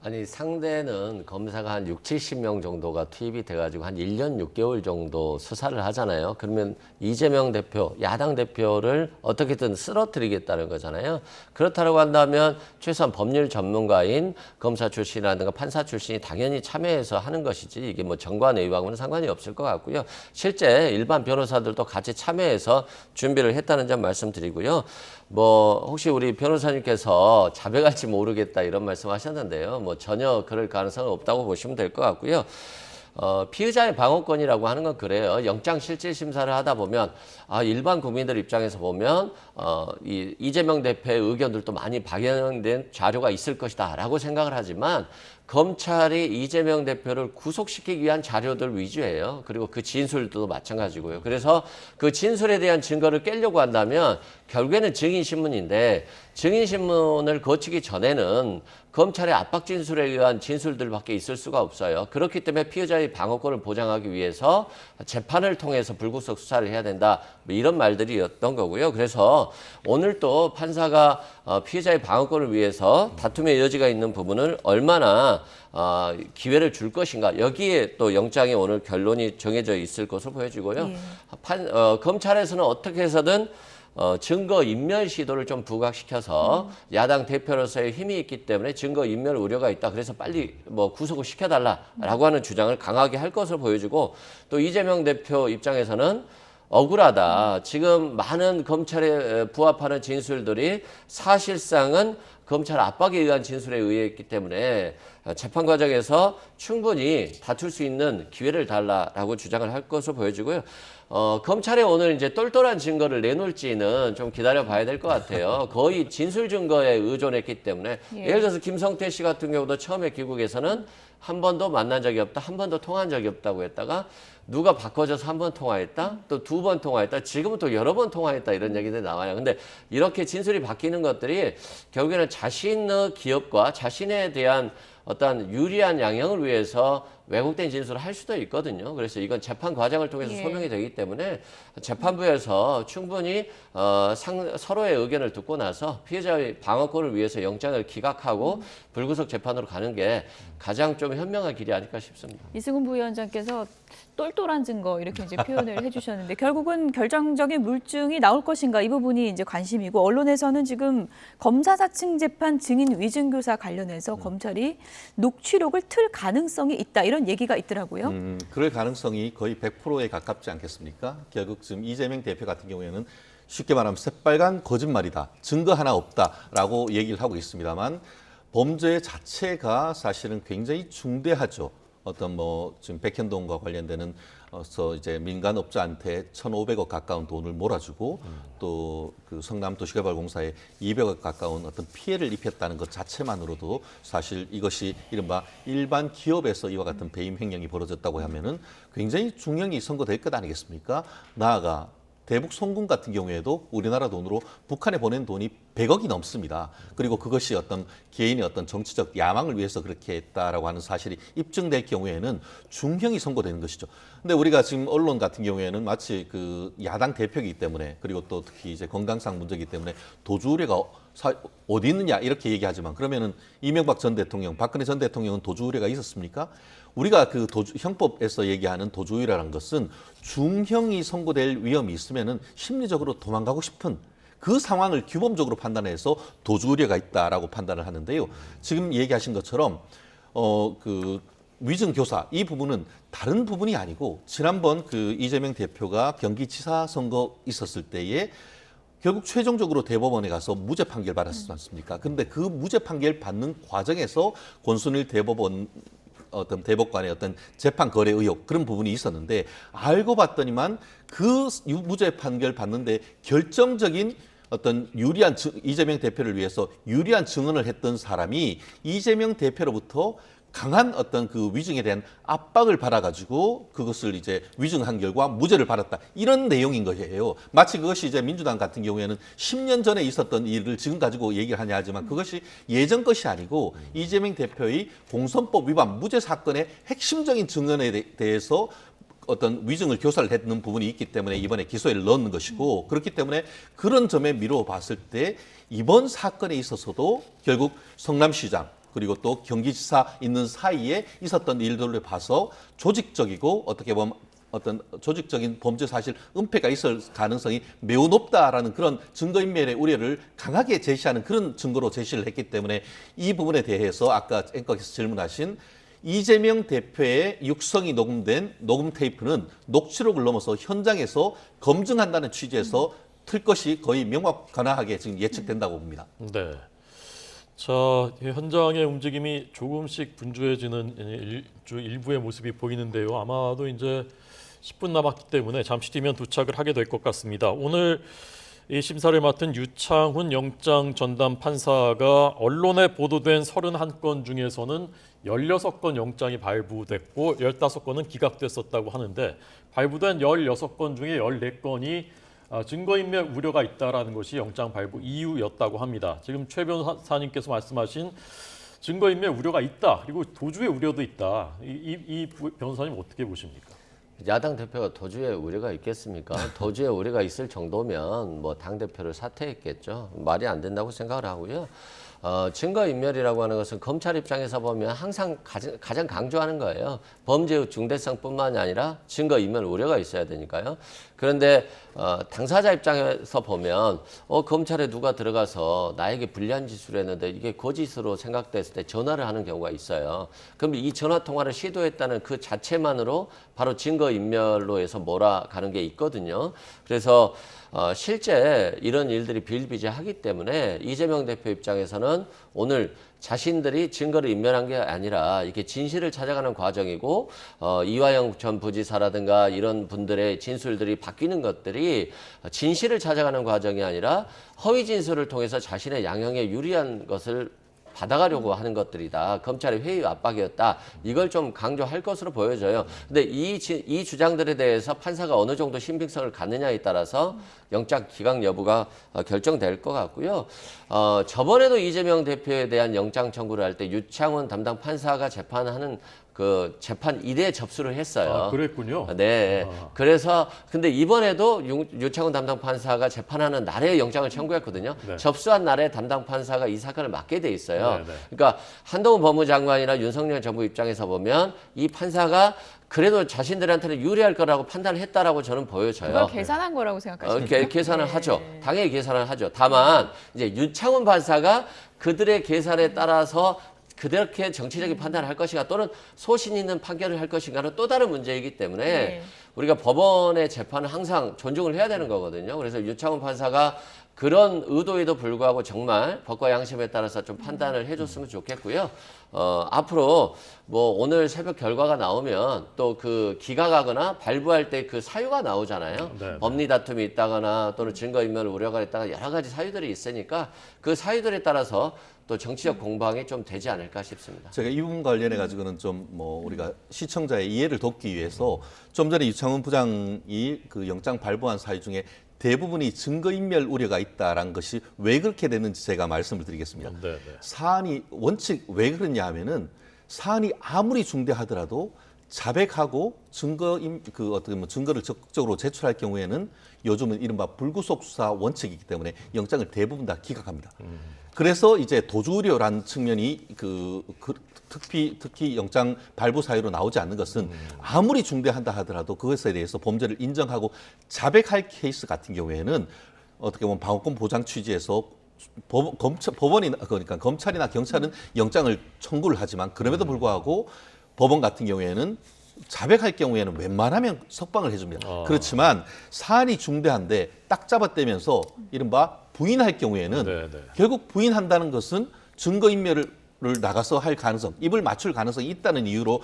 아니 상대는 검사가 한 6, 70명 정도가 투입이 돼가지고 한 1년 6개월 정도 수사를 하잖아요. 그러면 이재명 대표, 야당 대표를 어떻게든 쓰러뜨리겠다는 거잖아요. 그렇다고 한다면 최소한 법률 전문가인 검사 출신이라든가 판사 출신이 당연히 참여해서 하는 것이지 이게 뭐 정관의하고는 상관이 없을 것 같고요. 실제 일반 변호사들도 같이 참여해서 준비를 했다는 점 말씀드리고요. 뭐 혹시 우리 변호사님께서 자백할지 모르겠다 이런 말씀하셨는데요. 뭐 전혀 그럴 가능성은 없다고 보시면 될 것 같고요. 피의자의 방어권이라고 하는 건 그래요. 영장실질심사를 하다 보면 일반 국민들 입장에서 보면 이재명 대표의 의견들도 많이 반영된 자료가 있을 것이다라고 생각을 하지만 검찰이 이재명 대표를 구속시키기 위한 자료들 위주예요. 그리고 그 진술도 마찬가지고요. 그래서 그 진술에 대한 증거를 깨려고 한다면 결국에는 증인신문인데 증인신문을 거치기 전에는 검찰의 압박 진술에 의한 진술들밖에 있을 수가 없어요. 그렇기 때문에 피의자의 방어권을 보장하기 위해서 재판을 통해서 불구속 수사를 해야 된다. 뭐 이런 말들이었던 거고요. 그래서 오늘 또 판사가 피의자의 방어권을 위해서 다툼의 여지가 있는 부분을 얼마나 기회를 줄 것인가. 여기에 또 영장에 오늘 결론이 정해져 있을 것으로 보여지고요. 검찰에서는 어떻게 해서든 증거 인멸 시도를 좀 부각시켜서 야당 대표로서의 힘이 있기 때문에 증거 인멸 우려가 있다. 그래서 빨리 뭐 구속을 시켜달라라고 하는 주장을 강하게 할 것으로 보여지고 또 이재명 대표 입장에서는 억울하다. 지금 많은 검찰에 부합하는 진술들이 사실상은 검찰 압박에 의한 진술에 의했기 때문에 재판 과정에서 충분히 다툴 수 있는 기회를 달라라고 주장을 할 것으로 보여지고요. 검찰에 오늘 이제 똘똘한 증거를 내놓을지는 좀 기다려 봐야 될 것 같아요. 거의 진술 증거에 의존했기 때문에 예를 들어서 김성태 씨 같은 경우도 처음에 귀국에서는 한 번도 만난 적이 없다, 한 번도 통화한 적이 없다고 했다가 누가 바꿔줘서 한 번 통화했다, 또 2번 통화했다, 지금은 또 여러 번 통화했다 이런 얘기들이 나와요. 근데 이렇게 진술이 바뀌는 것들이 결국에는 자신의 기업과 자신에 대한 어떤 유리한 양형을 위해서 왜곡된 진술을 할 수도 있거든요. 그래서 이건 재판 과정을 통해서 소명이 되기 때문에 재판부에서 충분히 서로의 의견을 듣고 나서 피해자의 방어권을 위해서 영장을 기각하고 불구속 재판으로 가는 게 가장 좀 현명한 길이 아닐까 싶습니다. 이승훈 부위원장께서 똘똘한 증거 이렇게 이제 표현을 해주셨는데 결국은 결정적인 물증이 나올 것인가 이 부분이 이제 관심이고 언론에서는 지금 검사 사측 재판 증인 위증교사 관련해서 검찰이 녹취록을 틀 가능성이 있다 이런 얘기가 있더라고요. 그럴 가능성이 거의 100%에 가깝지 않겠습니까? 결국 지금 이재명 대표 같은 경우에는 쉽게 말하면 새빨간 거짓말이다, 증거 하나 없다라고 얘기를 하고 있습니다만 범죄 자체가 사실은 굉장히 중대하죠. 어떤 뭐 지금 백현동과 관련되는 이제 민간업자한테 1,500억 가까운 돈을 몰아주고 또 그 성남 도시개발공사에 200억 가까운 어떤 피해를 입혔다는 것 자체만으로도 사실 이것이 이른바 일반 기업에서 이와 같은 배임 횡령이 벌어졌다고 하면은 굉장히 중형이 선고될 것 아니겠습니까? 나아가 대북 송금 같은 경우에도 우리나라 돈으로 북한에 보낸 돈이 100억이 넘습니다. 그리고 그것이 어떤 개인의 어떤 정치적 야망을 위해서 그렇게 했다라고 하는 사실이 입증될 경우에는 중형이 선고되는 것이죠. 근데 우리가 지금 언론 같은 경우에는 마치 그 야당 대표이기 때문에 그리고 또 특히 이제 건강상 문제이기 때문에 도주 우려가 어디 있느냐 이렇게 얘기하지만 그러면은 이명박 전 대통령, 박근혜 전 대통령은 도주 우려가 있었습니까? 우리가 그 형법에서 얘기하는 도주 우려라는 것은 중형이 선고될 위험이 있으면은 심리적으로 도망가고 싶은 그 상황을 규범적으로 판단해서 도주 우려가 있다라고 판단을 하는데요. 지금 얘기하신 것처럼 그 위증 교사 이 부분은 다른 부분이 아니고 지난번 그 이재명 대표가 경기지사 선거 있었을 때에 결국 최종적으로 대법원에 가서 무죄 판결 받았지 않습니까? 근데 그 무죄 판결 받는 과정에서 권순일 대법원 어떤 대법관의 어떤 재판 거래 의혹 그런 부분이 있었는데 알고 봤더니만 그 무죄 판결 받는데 결정적인 어떤 유리한 이재명 대표를 위해서 유리한 증언을 했던 사람이 이재명 대표로부터 강한 어떤 그 위증에 대한 압박을 받아가지고 그것을 이제 위증한 결과 무죄를 받았다. 이런 내용인 거예요. 마치 그것이 이제 민주당 같은 경우에는 10년 전에 있었던 일을 지금 가지고 얘기를 하냐 하지만 그것이 예전 것이 아니고 이재명 대표의 공선법 위반 무죄 사건의 핵심적인 증언에 대해서 어떤 위증을 교사를 했는 부분이 있기 때문에 이번에 기소에를 넣는 것이고 그렇기 때문에 그런 점에 미루어 봤을 때 이번 사건에 있어서도 결국 성남시장 그리고 또 경기지사 있는 사이에 있었던 일들을 봐서 조직적이고 어떻게 보면 어떤 조직적인 범죄 사실 은폐가 있을 가능성이 매우 높다라는 그런 증거인멸의 우려를 강하게 제시하는 그런 증거로 제시를 했기 때문에 이 부분에 대해서 아까 앵커께서 질문하신 이재명 대표의 육성이 녹음된 녹음 테이프는 녹취록을 넘어서 현장에서 검증한다는 취지에서 틀 것이 거의 명확하게 지금 예측된다고 봅니다. 네. 자, 현장의 움직임이 조금씩 분주해지는 일부의 모습이 보이는데요. 아마도 이제 10분 남았기 때문에 잠시 뒤면 도착을 하게 될 것 같습니다. 오늘 이 심사를 맡은 유창훈 영장 전담 판사가 언론에 보도된 31건 중에서는 16건 영장이 발부됐고 15건은 기각됐었다고 하는데 발부된 16건 중에 14건이 증거인멸 우려가 있다라는 것이 영장 발부 이유였다고 합니다. 지금 최 변호사님께서 말씀하신 증거인멸 우려가 있다. 그리고 도주의 우려도 있다. 이 변호사님 어떻게 보십니까? 야당 대표가 도주의 우려가 있겠습니까? 도주의 우려가 있을 정도면 뭐 당대표를 사퇴했겠죠. 말이 안 된다고 생각을 하고요. 증거인멸이라고 하는 것은 검찰 입장에서 보면 항상 가장 강조하는 거예요. 범죄의 중대성뿐만이 아니라 증거인멸 우려가 있어야 되니까요. 그런데 당사자 입장에서 보면 검찰에 누가 들어가서 나에게 불리한 짓을 했는데 이게 거짓으로 생각됐을 때 전화를 하는 경우가 있어요. 그럼 이 전화 통화를 시도했다는 그 자체만으로 바로 증거인멸로 해서 몰아가는 게 있거든요. 그래서 실제 이런 일들이 비일비재하기 때문에 이재명 대표 입장에서는 오늘 자신들이 증거를 인멸한 게 아니라 이렇게 진실을 찾아가는 과정이고 이화영 전 부지사라든가 이런 분들의 진술들이 바뀌는 것들이 진실을 찾아가는 과정이 아니라 허위 진술을 통해서 자신의 양형에 유리한 것을 받아가려고 하는 것들이다. 검찰의 회의 압박이었다. 이걸 좀 강조할 것으로 보여져요. 근데 이 주장들에 대해서 판사가 어느 정도 신빙성을 갖느냐에 따라서 영장 기각 여부가 결정될 것 같고요. 저번에도 이재명 대표에 대한 영장 청구를 할 때 유창훈 담당 판사가 재판하는 그 재판 1회 접수를 했어요. 아, 그랬군요. 네. 그래서 근데 이번에도 유창훈 담당 판사가 재판하는 날에 영장을 청구했거든요. 네. 접수한 날에 담당 판사가 이 사건을 맡게 돼 있어요. 네, 네. 그러니까 한동훈 법무장관이나 윤석열 정부 입장에서 보면 이 판사가 그래도 자신들한테는 유리할 거라고 판단을 했다라고 저는 보여져요. 그걸 계산한 거라고 생각하십니까? 계산을 네. 하죠. 당연히 계산을 하죠. 다만 이제 윤창훈 판사가 그들의 계산에 따라서 그렇게 정치적인 판단을 할 것인가 또는 소신 있는 판결을 할 것인가는 또 다른 문제이기 때문에 네. 우리가 법원의 재판은 항상 존중을 해야 되는 거거든요. 그래서 유창훈 판사가 그런 의도에도 불구하고 정말 법과 양심에 따라서 좀 판단을 해줬으면 좋겠고요. 앞으로 뭐 오늘 새벽 결과가 나오면 또 그 기각하거나 발부할 때 그 사유가 나오잖아요. 네, 네. 법리 다툼이 있다거나 또는 증거인멸 우려가 있다거나 여러 가지 사유들이 있으니까 그 사유들에 따라서 또 정치적 공방이 좀 되지 않을까 싶습니다. 제가 이 부분 관련해 가지고는 좀 뭐 우리가 시청자의 이해를 돕기 위해서 좀 전에 유창훈 부장이 그 영장 발부한 사유 중에 대부분이 증거인멸 우려가 있다라는 것이 왜 그렇게 됐는지 제가 말씀을 드리겠습니다. 네, 네. 사안이 원칙 왜 그러냐 하면은 사안이 아무리 중대하더라도 자백하고 어떻게 뭐 증거를 적극적으로 제출할 경우에는 요즘은 이른바 불구속 수사 원칙이기 때문에 영장을 대부분 다 기각합니다. 그래서 이제 도주 우려라는 측면이 특히 영장 발부 사유로 나오지 않는 것은 아무리 중대한다 하더라도 그것에 대해서 범죄를 인정하고 자백할 케이스 같은 경우에는 어떻게 보면 방어권 보장 취지에서 그러니까 검찰이나 경찰은 영장을 청구를 하지만 그럼에도 불구하고 법원 같은 경우에는 자백할 경우에는 웬만하면 석방을 해줍니다. 그렇지만 사안이 중대한데 딱 잡아떼면서 이른바 부인할 경우에는 네, 네. 결국 부인한다는 것은 증거인멸을 나가서 할 가능성, 입을 맞출 가능성이 있다는 이유로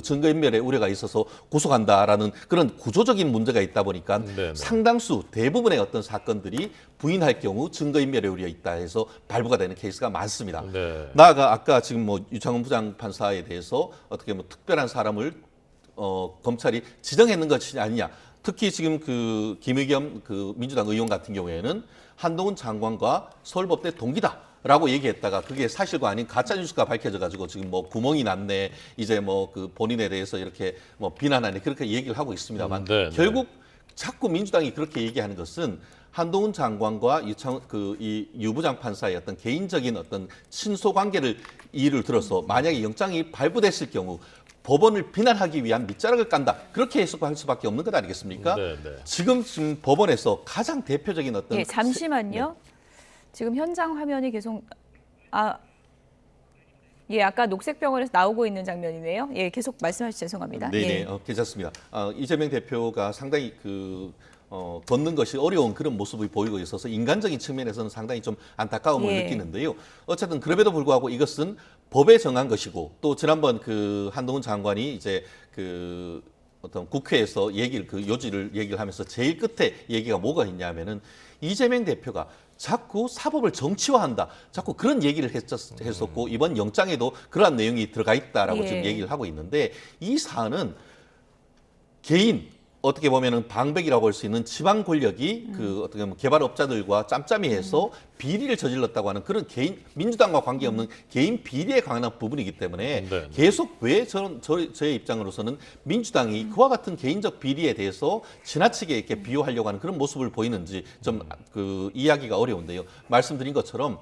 증거인멸의 우려가 있어서 구속한다라는 그런 구조적인 문제가 있다 보니까 네. 상당수 대부분의 어떤 사건들이 부인할 경우 증거인멸의 우려가 있다 해서 발부가 되는 케이스가 많습니다. 네. 나아가 아까 지금 뭐 유창훈 부장 판사에 대해서 어떻게 뭐 특별한 사람을 검찰이 지정했는 것이 아니냐. 특히 지금 그 김의겸 그 민주당 의원 같은 경우에는 한동훈 장관과 서울법대 동기다라고 얘기했다가 그게 사실과 아닌 가짜 뉴스가 밝혀져 가지고 지금 뭐 구멍이 났네. 이제 뭐 그 본인에 대해서 이렇게 뭐 비난하네. 그렇게 얘기를 하고 있습니다만 네, 네. 결국 자꾸 민주당이 그렇게 얘기하는 것은 한동훈 장관과 이 유부장 판사의 어떤 개인적인 어떤 친소 관계를 이유를 들어서 만약에 영장이 발부됐을 경우 법원을 비난하기 위한 밑자락을 깐다. 그렇게 해석할 수밖에 없는 것 아니겠습니까? 네, 네. 지금 법원에서 가장 대표적인 어떤 예, 잠시만요. 지금 현장 화면이 계속 예, 아까 녹색병원에서 나오고 있는 장면이네요. 예, 계속 말씀하시죠. 죄송합니다. 네네, 예. 괜찮습니다. 이재명 대표가 상당히 걷는 것이 어려운 그런 모습이 보이고 있어서 인간적인 측면에서는 상당히 좀 안타까움을 예. 느끼는데요. 어쨌든 그럼에도 불구하고 이것은 법에 정한 것이고 또 지난번 그 한동훈 장관이 이제 그 어떤 국회에서 요지를 얘기를 하면서 제일 끝에 얘기가 뭐가 있냐면은 이재명 대표가 자꾸 사법을 정치화한다. 자꾸 그런 얘기를 했었고 이번 영장에도 그러한 내용이 들어가 있다라고 예. 지금 얘기를 하고 있는데 이 사안은 개인 어떻게 보면은 방백이라고 할 수 있는 지방 권력이 어떻게 보면 개발업자들과 짬짬이해서 비리를 저질렀다고 하는 그런 개인 민주당과 관계없는 개인 비리에 관한 부분이기 때문에 네. 계속 왜 저의 입장으로서는 민주당이 그와 같은 개인적 비리에 대해서 지나치게 이렇게 비호하려고 하는 그런 모습을 보이는지 좀 이해하기가 어려운데요. 말씀드린 것처럼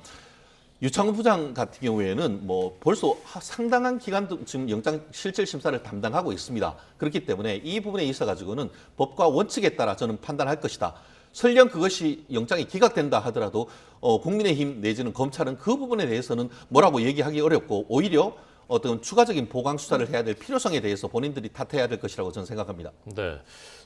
유창훈 부장 같은 경우에는 뭐 벌써 상당한 기간 지금 영장 실질 심사를 담당하고 있습니다. 그렇기 때문에 이 부분에 있어 가지고는 법과 원칙에 따라 저는 판단할 것이다. 설령 그것이 영장이 기각된다 하더라도 국민의힘 내지는 검찰은 그 부분에 대해서는 뭐라고 얘기하기 어렵고 오히려 어떤 추가적인 보강 수사를 해야 될 필요성에 대해서 본인들이 탓해야 될 것이라고 저는 생각합니다. 네.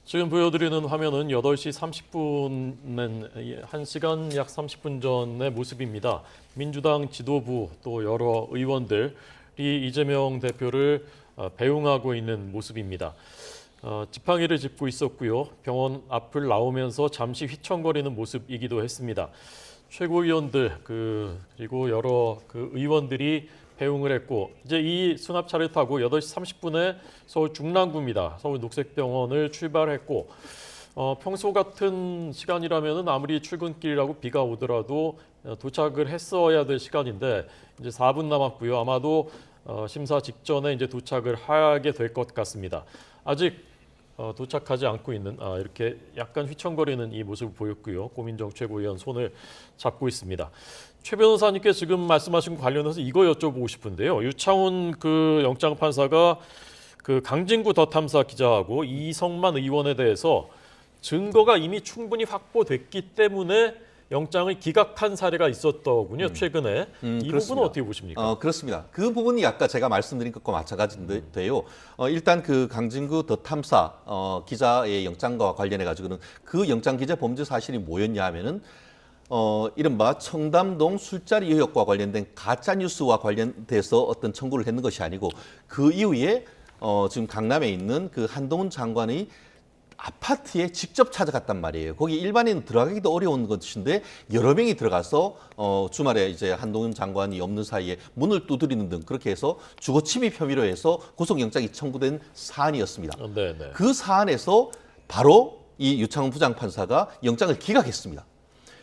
지금 보여드리는 화면은 8시 30분, 1시간 약 30분 전의 모습입니다. 민주당 지도부 또 여러 의원들이 이재명 대표를 배웅하고 있는 모습입니다. 지팡이를 짚고 있었고요. 병원 앞을 나오면서 잠시 휘청거리는 모습이기도 했습니다. 최고위원들 그리고 여러 의원들이 배웅을 했고 이제 이 수납차를 타고 8시 30분에 서울 중랑구입니다. 서울 녹색병원을 출발했고 평소 같은 시간이라면은 아무리 출근길이라고 비가 오더라도 도착을 했어야 될 시간인데 이제 4분 남았고요. 아마도 심사 직전에 이제 도착을 하게 될 것 같습니다. 아직 도착하지 않고 있는 이렇게 약간 휘청거리는 이 모습을 보였고요. 고민정 최고위원 손을 잡고 있습니다. 최 변호사님께 지금 말씀하신 것 관련해서 이거 여쭤보고 싶은데요. 유창훈 영장 판사가 강진구 더 탐사 기자하고 이성만 의원에 대해서 증거가 이미 충분히 확보됐기 때문에 영장을 기각한 사례가 있었더군요. 최근에 이 그렇습니다. 부분은 어떻게 보십니까? 그렇습니다. 그 부분이 아까 제가 말씀드린 것과 마찬가지인데요. 일단 강진구 더 탐사 기자의 영장과 관련해 가지고는 그 영장 기재 범죄 사실이 뭐였냐 하면은 이른바 청담동 술자리 의혹과 관련된 가짜 뉴스와 관련돼서 어떤 청구를 했는 것이 아니고 그 이후에 지금 강남에 있는 한동훈 장관의 아파트에 직접 찾아갔단 말이에요. 거기 일반인은 들어가기도 어려운 것인데 여러 명이 들어가서 주말에 이제 한동훈 장관이 없는 사이에 문을 두드리는 등 그렇게 해서 주거 침입 혐의로 해서 구속영장이 청구된 사안이었습니다. 네네. 그 사안에서 바로 이 유창훈 부장판사가 영장을 기각했습니다.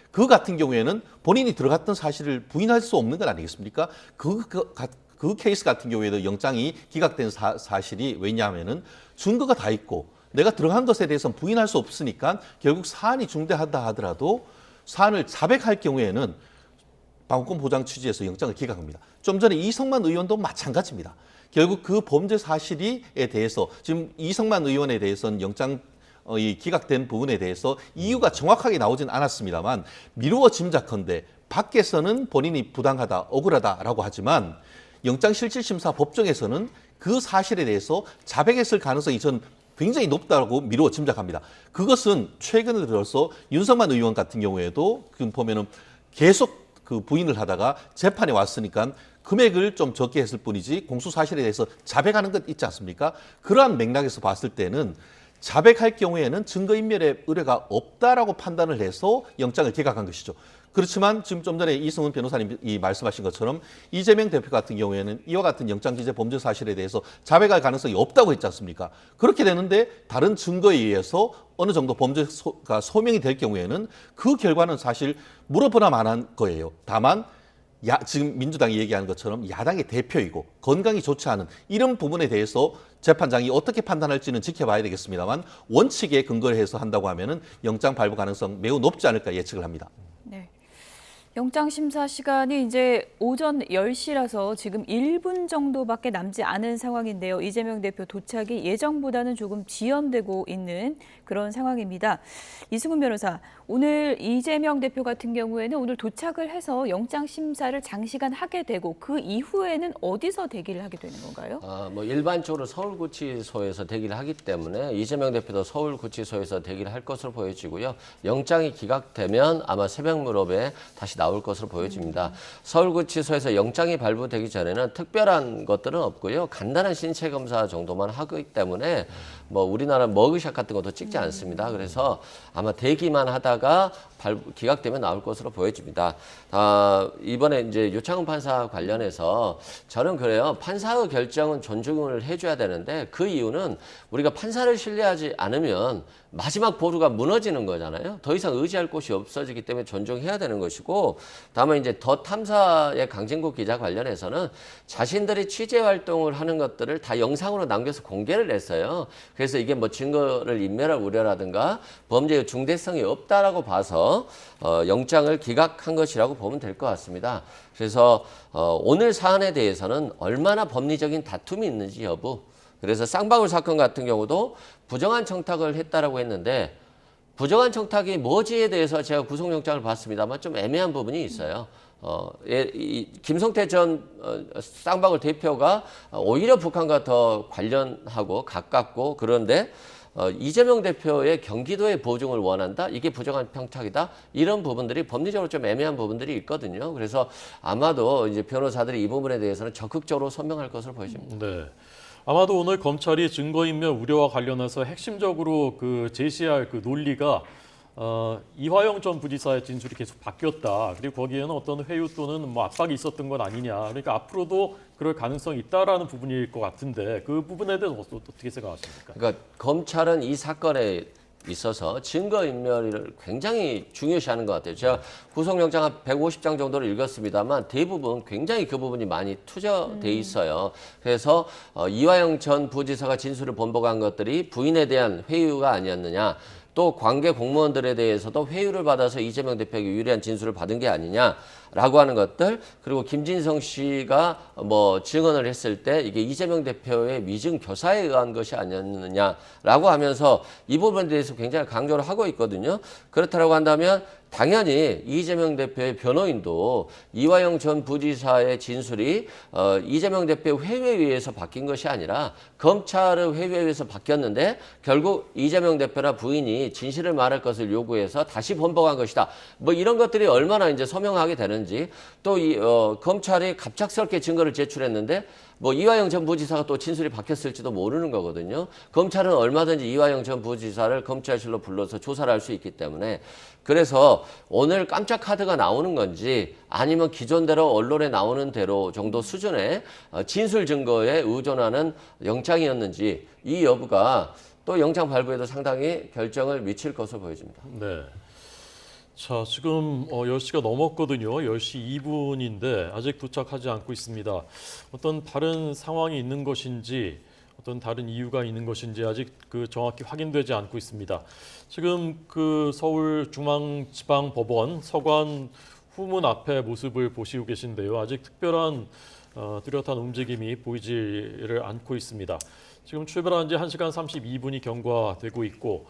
그 같은 경우에는 본인이 들어갔던 사실을 부인할 수 없는 건 아니겠습니까? 그 케이스 같은 경우에도 영장이 기각된 사실이 왜냐하면은 증거가 다 있고 내가 들어간 것에 대해서는 부인할 수 없으니까 결국 사안이 중대하다 하더라도 사안을 자백할 경우에는 방어권 보장 취지에서 영장을 기각합니다. 좀 전에 이성만 의원도 마찬가지입니다. 결국 그 범죄 사실에 대해서 지금 이성만 의원에 대해서는 영장 이 기각된 부분에 대해서 이유가 정확하게 나오진 않았습니다만 미루어 짐작컨대 밖에서는 본인이 부당하다, 억울하다라고 하지만 영장실질심사 법정에서는 그 사실에 대해서 자백했을 가능성이 전 굉장히 높다고 미루어 짐작합니다. 그것은 최근에 들어서 윤석만 의원 같은 경우에도 지금 보면은 계속 부인을 하다가 재판에 왔으니까 금액을 좀 적게 했을 뿐이지 공소 사실에 대해서 자백하는 것 있지 않습니까? 그러한 맥락에서 봤을 때는 자백할 경우에는 증거인멸의 의뢰가 없다라고 판단을 해서 영장을 기각한 것이죠. 그렇지만 지금 좀 전에 이승훈 변호사님이 말씀하신 것처럼 이재명 대표 같은 경우에는 이와 같은 영장기재 범죄 사실에 대해서 자백할 가능성이 없다고 했지 않습니까? 그렇게 되는데 다른 증거에 의해서 어느 정도 범죄가 소명이 될 경우에는 그 결과는 사실 물어보나 마나한 거예요. 다만 지금 민주당이 얘기하는 것처럼 야당의 대표이고 건강이 좋지 않은 이런 부분에 대해서 재판장이 어떻게 판단할지는 지켜봐야 되겠습니다만 원칙에 근거를 해서 한다고 하면은 영장 발부 가능성 매우 높지 않을까 예측을 합니다. 네. 영장 심사 시간이 이제 오전 10시라서 지금 1분 정도밖에 남지 않은 상황인데요. 이재명 대표 도착이 예정보다는 조금 지연되고 있는 그런 상황입니다. 이승훈 변호사, 오늘 이재명 대표 같은 경우에는 오늘 도착을 해서 영장 심사를 장시간 하게 되고 그 이후에는 어디서 대기를 하게 되는 건가요? 일반적으로 서울구치소에서 대기를 하기 때문에 이재명 대표도 서울구치소에서 대기를 할 것으로 보여지고요. 영장이 기각되면 아마 새벽 무렵에 다시 나올 것으로 보여집니다. 서울구치소에서 영장이 발부되기 전에는 특별한 것들은 없고요. 간단한 신체 검사 정도만 하기 때문에 우리나라 머그샷 같은 것도 찍지 않습니다. 그래서 아마 대기만 하다가 기각되면 나올 것으로 보여집니다. 이번에 이제 유창훈 판사 관련해서 저는 그래요. 판사의 결정은 존중을 해줘야 되는데 그 이유는 우리가 판사를 신뢰하지 않으면 마지막 보루가 무너지는 거잖아요. 더 이상 의지할 곳이 없어지기 때문에 존중해야 되는 것이고, 다만 이제 더 탐사의 강진구 기자 관련해서는 자신들이 취재 활동을 하는 것들을 다 영상으로 남겨서 공개를 했어요. 그래서 이게 증거를 인멸할 우려라든가 범죄의 중대성이 없다라고 봐서 영장을 기각한 것이라고 보면 될 것 같습니다. 그래서 오늘 사안에 대해서는 얼마나 법리적인 다툼이 있는지 여부, 그래서 쌍방울 사건 같은 경우도 부정한 청탁을 했다라고 했는데 부정한 청탁이 뭐지에 대해서 제가 구속영장을 봤습니다만 좀 애매한 부분이 있어요. 김성태 전 쌍방울 대표가 오히려 북한과 더 관련하고 가깝고 그런데 이재명 대표의 경기도의 보증을 원한다? 이게 부정한 평착이다? 이런 부분들이 법리적으로 좀 애매한 부분들이 있거든요. 그래서 아마도 이제 변호사들이 이 부분에 대해서는 적극적으로 소명할 것으로 보여집니다. 네. 아마도 오늘 검찰이 증거인멸 우려와 관련해서 핵심적으로 그 제시할 그 논리가 이화영 전 부지사의 진술이 계속 바뀌었다. 그리고 거기에는 어떤 회유 또는 뭐 압박이 있었던 건 아니냐. 그러니까 앞으로도 그럴 가능성이 있다라는 부분일 것 같은데 그 부분에 대해서 어떻게 생각하십니까? 그러니까 검찰은 이 사건에 있어서 증거인멸을 굉장히 중요시하는 것 같아요. 제가 구속영장 한 150장 정도를 읽었습니다만 대부분 굉장히 그 부분이 많이 투자돼 있어요. 그래서 이화영 전 부지사가 진술을 번복한 것들이 부인에 대한 회유가 아니었느냐. 또 관계 공무원들에 대해서도 회유를 받아서 이재명 대표에게 유리한 진술을 받은 게 아니냐라고 하는 것들, 그리고 김진성 씨가 뭐 증언을 했을 때 이게 이재명 대표의 미증 교사에 의한 것이 아니었느냐라고 하면서 이 부분에 대해서 굉장히 강조를 하고 있거든요. 그렇다고 한다면 당연히 이재명 대표의 변호인도 이화영 전 부지사의 진술이 이재명 대표의 회유에 의해서 바뀐 것이 아니라 검찰의 회유에 의해서 바뀌었는데 결국 이재명 대표나 부인이 진실을 말할 것을 요구해서 다시 번복한 것이다. 뭐 이런 것들이 얼마나 이제 서명하게 되는지, 또 검찰이 갑작스럽게 증거를 제출했는데 뭐 이화영 전 부지사가 또 진술이 바뀌었을지도 모르는 거거든요. 검찰은 얼마든지 이화영 전 부지사를 검찰실로 불러서 조사를 할 수 있기 때문에, 그래서 오늘 깜짝 카드가 나오는 건지 아니면 기존대로 언론에 나오는 대로 정도 수준의 진술 증거에 의존하는 영장이었는지 이 여부가 또 영장 발부에도 상당히 결정을 미칠 것으로 보여집니다. 네. 자, 지금 10시가 넘었거든요. 10시 2분인데 아직 도착하지 않고 있습니다. 어떤 다른 상황이 있는 것인지 어떤 다른 이유가 있는 것인지 아직 그 정확히 확인되지 않고 있습니다. 지금 그 서울중앙지방법원 서관 후문 앞에 모습을 보시고 계신데요. 아직 특별한 뚜렷한 움직임이 보이지를 않고 있습니다. 지금 출발한 지 1시간 32분이 경과되고 있고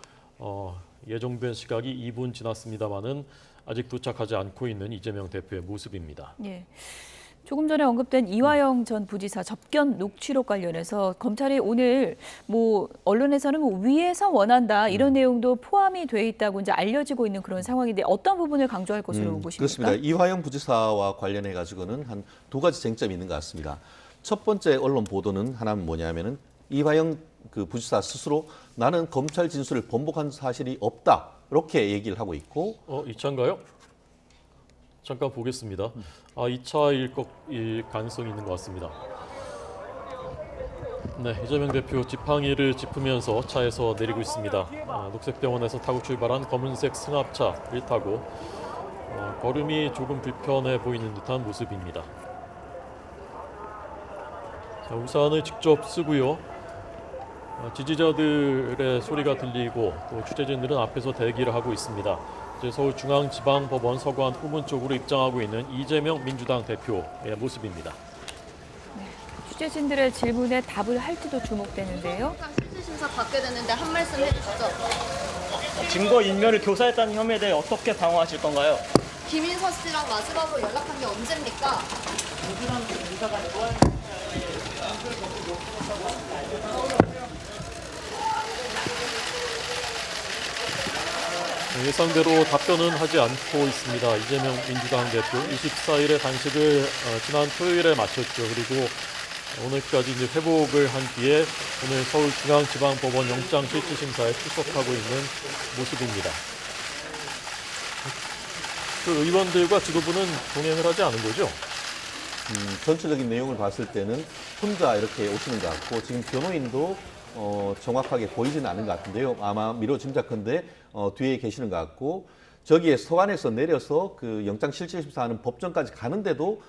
예정된 시각이 2분 지났습니다마는 아직 도착하지 않고 있는 이재명 대표의 모습입니다. 예. 조금 전에 언급된 이화영 전 부지사 접견 녹취록 관련해서 검찰이 오늘 뭐 언론에서는 뭐 위에서 원한다 이런 내용도 포함이 돼 있다고 이제 알려지고 있는 그런 상황인데 어떤 부분을 강조할 것으로 보십니까? 그렇습니다. 이화영 부지사와 관련해 가지고는 한 두 가지 쟁점이 있는 것 같습니다. 첫 번째 언론 보도는 하나는 뭐냐면은 이화영 그 부지사 스스로 나는 검찰 진술을 번복한 사실이 없다 이렇게 얘기를 하고 있고, 이 차인가요? 잠깐 보겠습니다. 이 차일 가능성이 있는 것 같습니다. 네, 이재명 대표 지팡이를 짚으면서 차에서 내리고 있습니다. 녹색병원에서 타고 출발한 검은색 승합차를 타고 걸음이 조금 불편해 보이는 듯한 모습입니다. 자, 우산을 직접 쓰고요. 지지자들의 소리가 들리고 또 취재진들은 앞에서 대기를 하고 있습니다. 이제 서울중앙지방법원 서관 후문 쪽으로 입장하고 있는 이재명 민주당 대표의 모습입니다. 네, 취재진들의 질문에 답을 할지도 주목되는데요. 실질심사 받게 되는데 한 말씀 해주시죠. 증거 인멸을 교사했다는 혐의에 대해 어떻게 방어하실 건가요? 김인서 씨랑 마지막으로 연락한 게 언제입니까? 예상대로 답변은 하지 않고 있습니다. 이재명 민주당 대표 24일의 단식을 지난 토요일에 마쳤죠. 그리고 오늘까지 이제 회복을 한 뒤에 오늘 서울중앙지방법원 영장실질심사에 출석하고 있는 모습입니다. 그 의원들과 지도부는 동행을 하지 않은 거죠? 전체적인 내용을 봤을 때는 혼자 이렇게 오시는 것 같고, 지금 변호인도 정확하게 보이지는 않은 것 같은데요. 아마 미뤄 짐작컨대 뒤에 계시는 것 같고, 저기에 서관에서 내려서 그 영장실질심사하는 법정까지 가는데도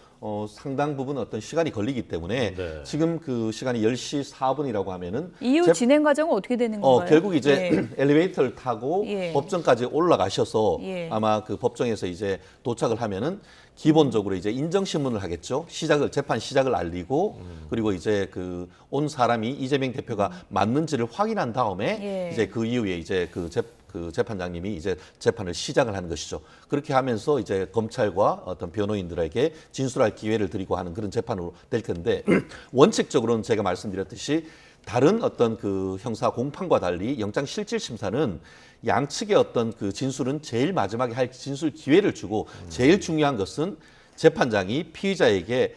상당 부분 어떤 시간이 걸리기 때문에 네. 지금 그 시간이 10시 4분이라고 하면은 이후 진행 과정은 어떻게 되는 건가요? 결국 이제 예. 엘리베이터를 타고 예. 법정까지 올라가셔서 예. 아마 그 법정에서 이제 도착을 하면은 기본적으로 이제 인정신문을 하겠죠. 재판 시작을 알리고, 그리고 이제 그 온 사람이 이재명 대표가 맞는지를 확인한 다음에 예. 이제 그 이후에 이제 그 그 재판장님이 이제 재판을 시작을 하는 것이죠. 그렇게 하면서 이제 검찰과 어떤 변호인들에게 진술할 기회를 드리고 하는 그런 재판으로 될 텐데 원칙적으로는 제가 말씀드렸듯이 다른 어떤 그 형사 공판과 달리 영장 실질 심사는 양측의 어떤 그 진술은 제일 마지막에 할 진술 기회를 주고 제일 중요한 것은 재판장이 피의자에게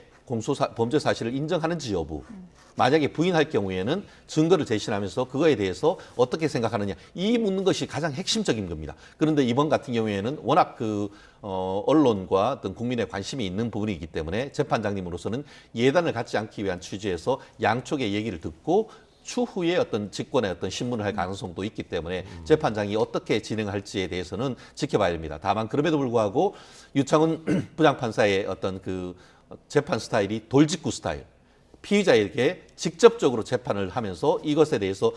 범죄 사실을 인정하는지 여부. 만약에 부인할 경우에는 증거를 제시하면서 그거에 대해서 어떻게 생각하느냐 이 묻는 것이 가장 핵심적인 겁니다. 그런데 이번 같은 경우에는 워낙 그 언론과 어떤 국민의 관심이 있는 부분이기 때문에 재판장님으로서는 예단을 갖지 않기 위한 취지에서 양쪽의 얘기를 듣고 추후에 어떤 직권의 어떤 신문을 할 가능성도 있기 때문에 재판장이 어떻게 진행할지에 대해서는 지켜봐야 됩니다. 다만 그럼에도 불구하고 유창훈 부장판사의 어떤 그 재판 스타일이 돌직구 스타일. 피의자에게 직접적으로 재판을 하면서 이것에 대해서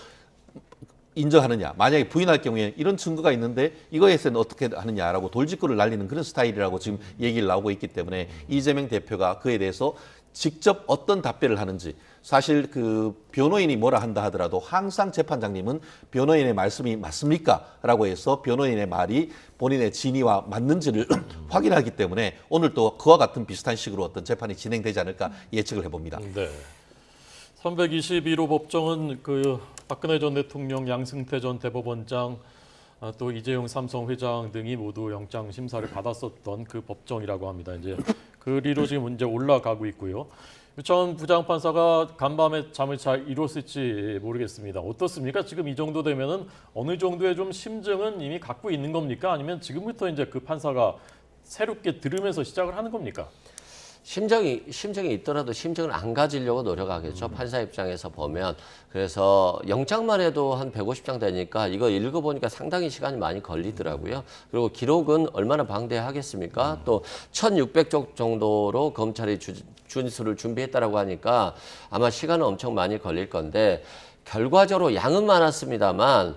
인정하느냐. 만약에 부인할 경우에 이런 증거가 있는데 이거에 대해서는 어떻게 하느냐라고 돌직구를 날리는 그런 스타일이라고 지금 얘기를 나오고 있기 때문에 이재명 대표가 그에 대해서 직접 어떤 답변을 하는지 사실 그 변호인이 뭐라 한다 하더라도 항상 재판장님은 변호인의 말씀이 맞습니까? 라고 해서 변호인의 말이 본인의 진위와 맞는지를 확인하기 때문에 오늘 또 그와 같은 비슷한 식으로 어떤 재판이 진행되지 않을까 예측을 해봅니다. 네. 321호 법정은 그 박근혜 전 대통령, 양승태 전 대법원장, 또 이재용 삼성 회장 등이 모두 영장 심사를 받았었던 그 법정이라고 합니다. 이제 그리로 지금 이제 올라가고 있고요. 유창훈 부장판사가 간밤에 잠을 잘 이뤘을지 모르겠습니다. 어떻습니까? 지금 이 정도 되면은 어느 정도의 좀 심증은 이미 갖고 있는 겁니까? 아니면 지금부터 이제 그 판사가 새롭게 들으면서 시작을 하는 겁니까? 심정이 있더라도 심정을 안 가지려고 노력하겠죠. 판사 입장에서 보면. 그래서 영장만 해도 한 150장 되니까 이거 읽어보니까 상당히 시간이 많이 걸리더라고요. 그리고 기록은 얼마나 방대하겠습니까? 또 1600쪽 정도로 검찰이 진술을 준비했다라고 하니까 아마 시간은 엄청 많이 걸릴 건데 결과적으로 양은 많았습니다만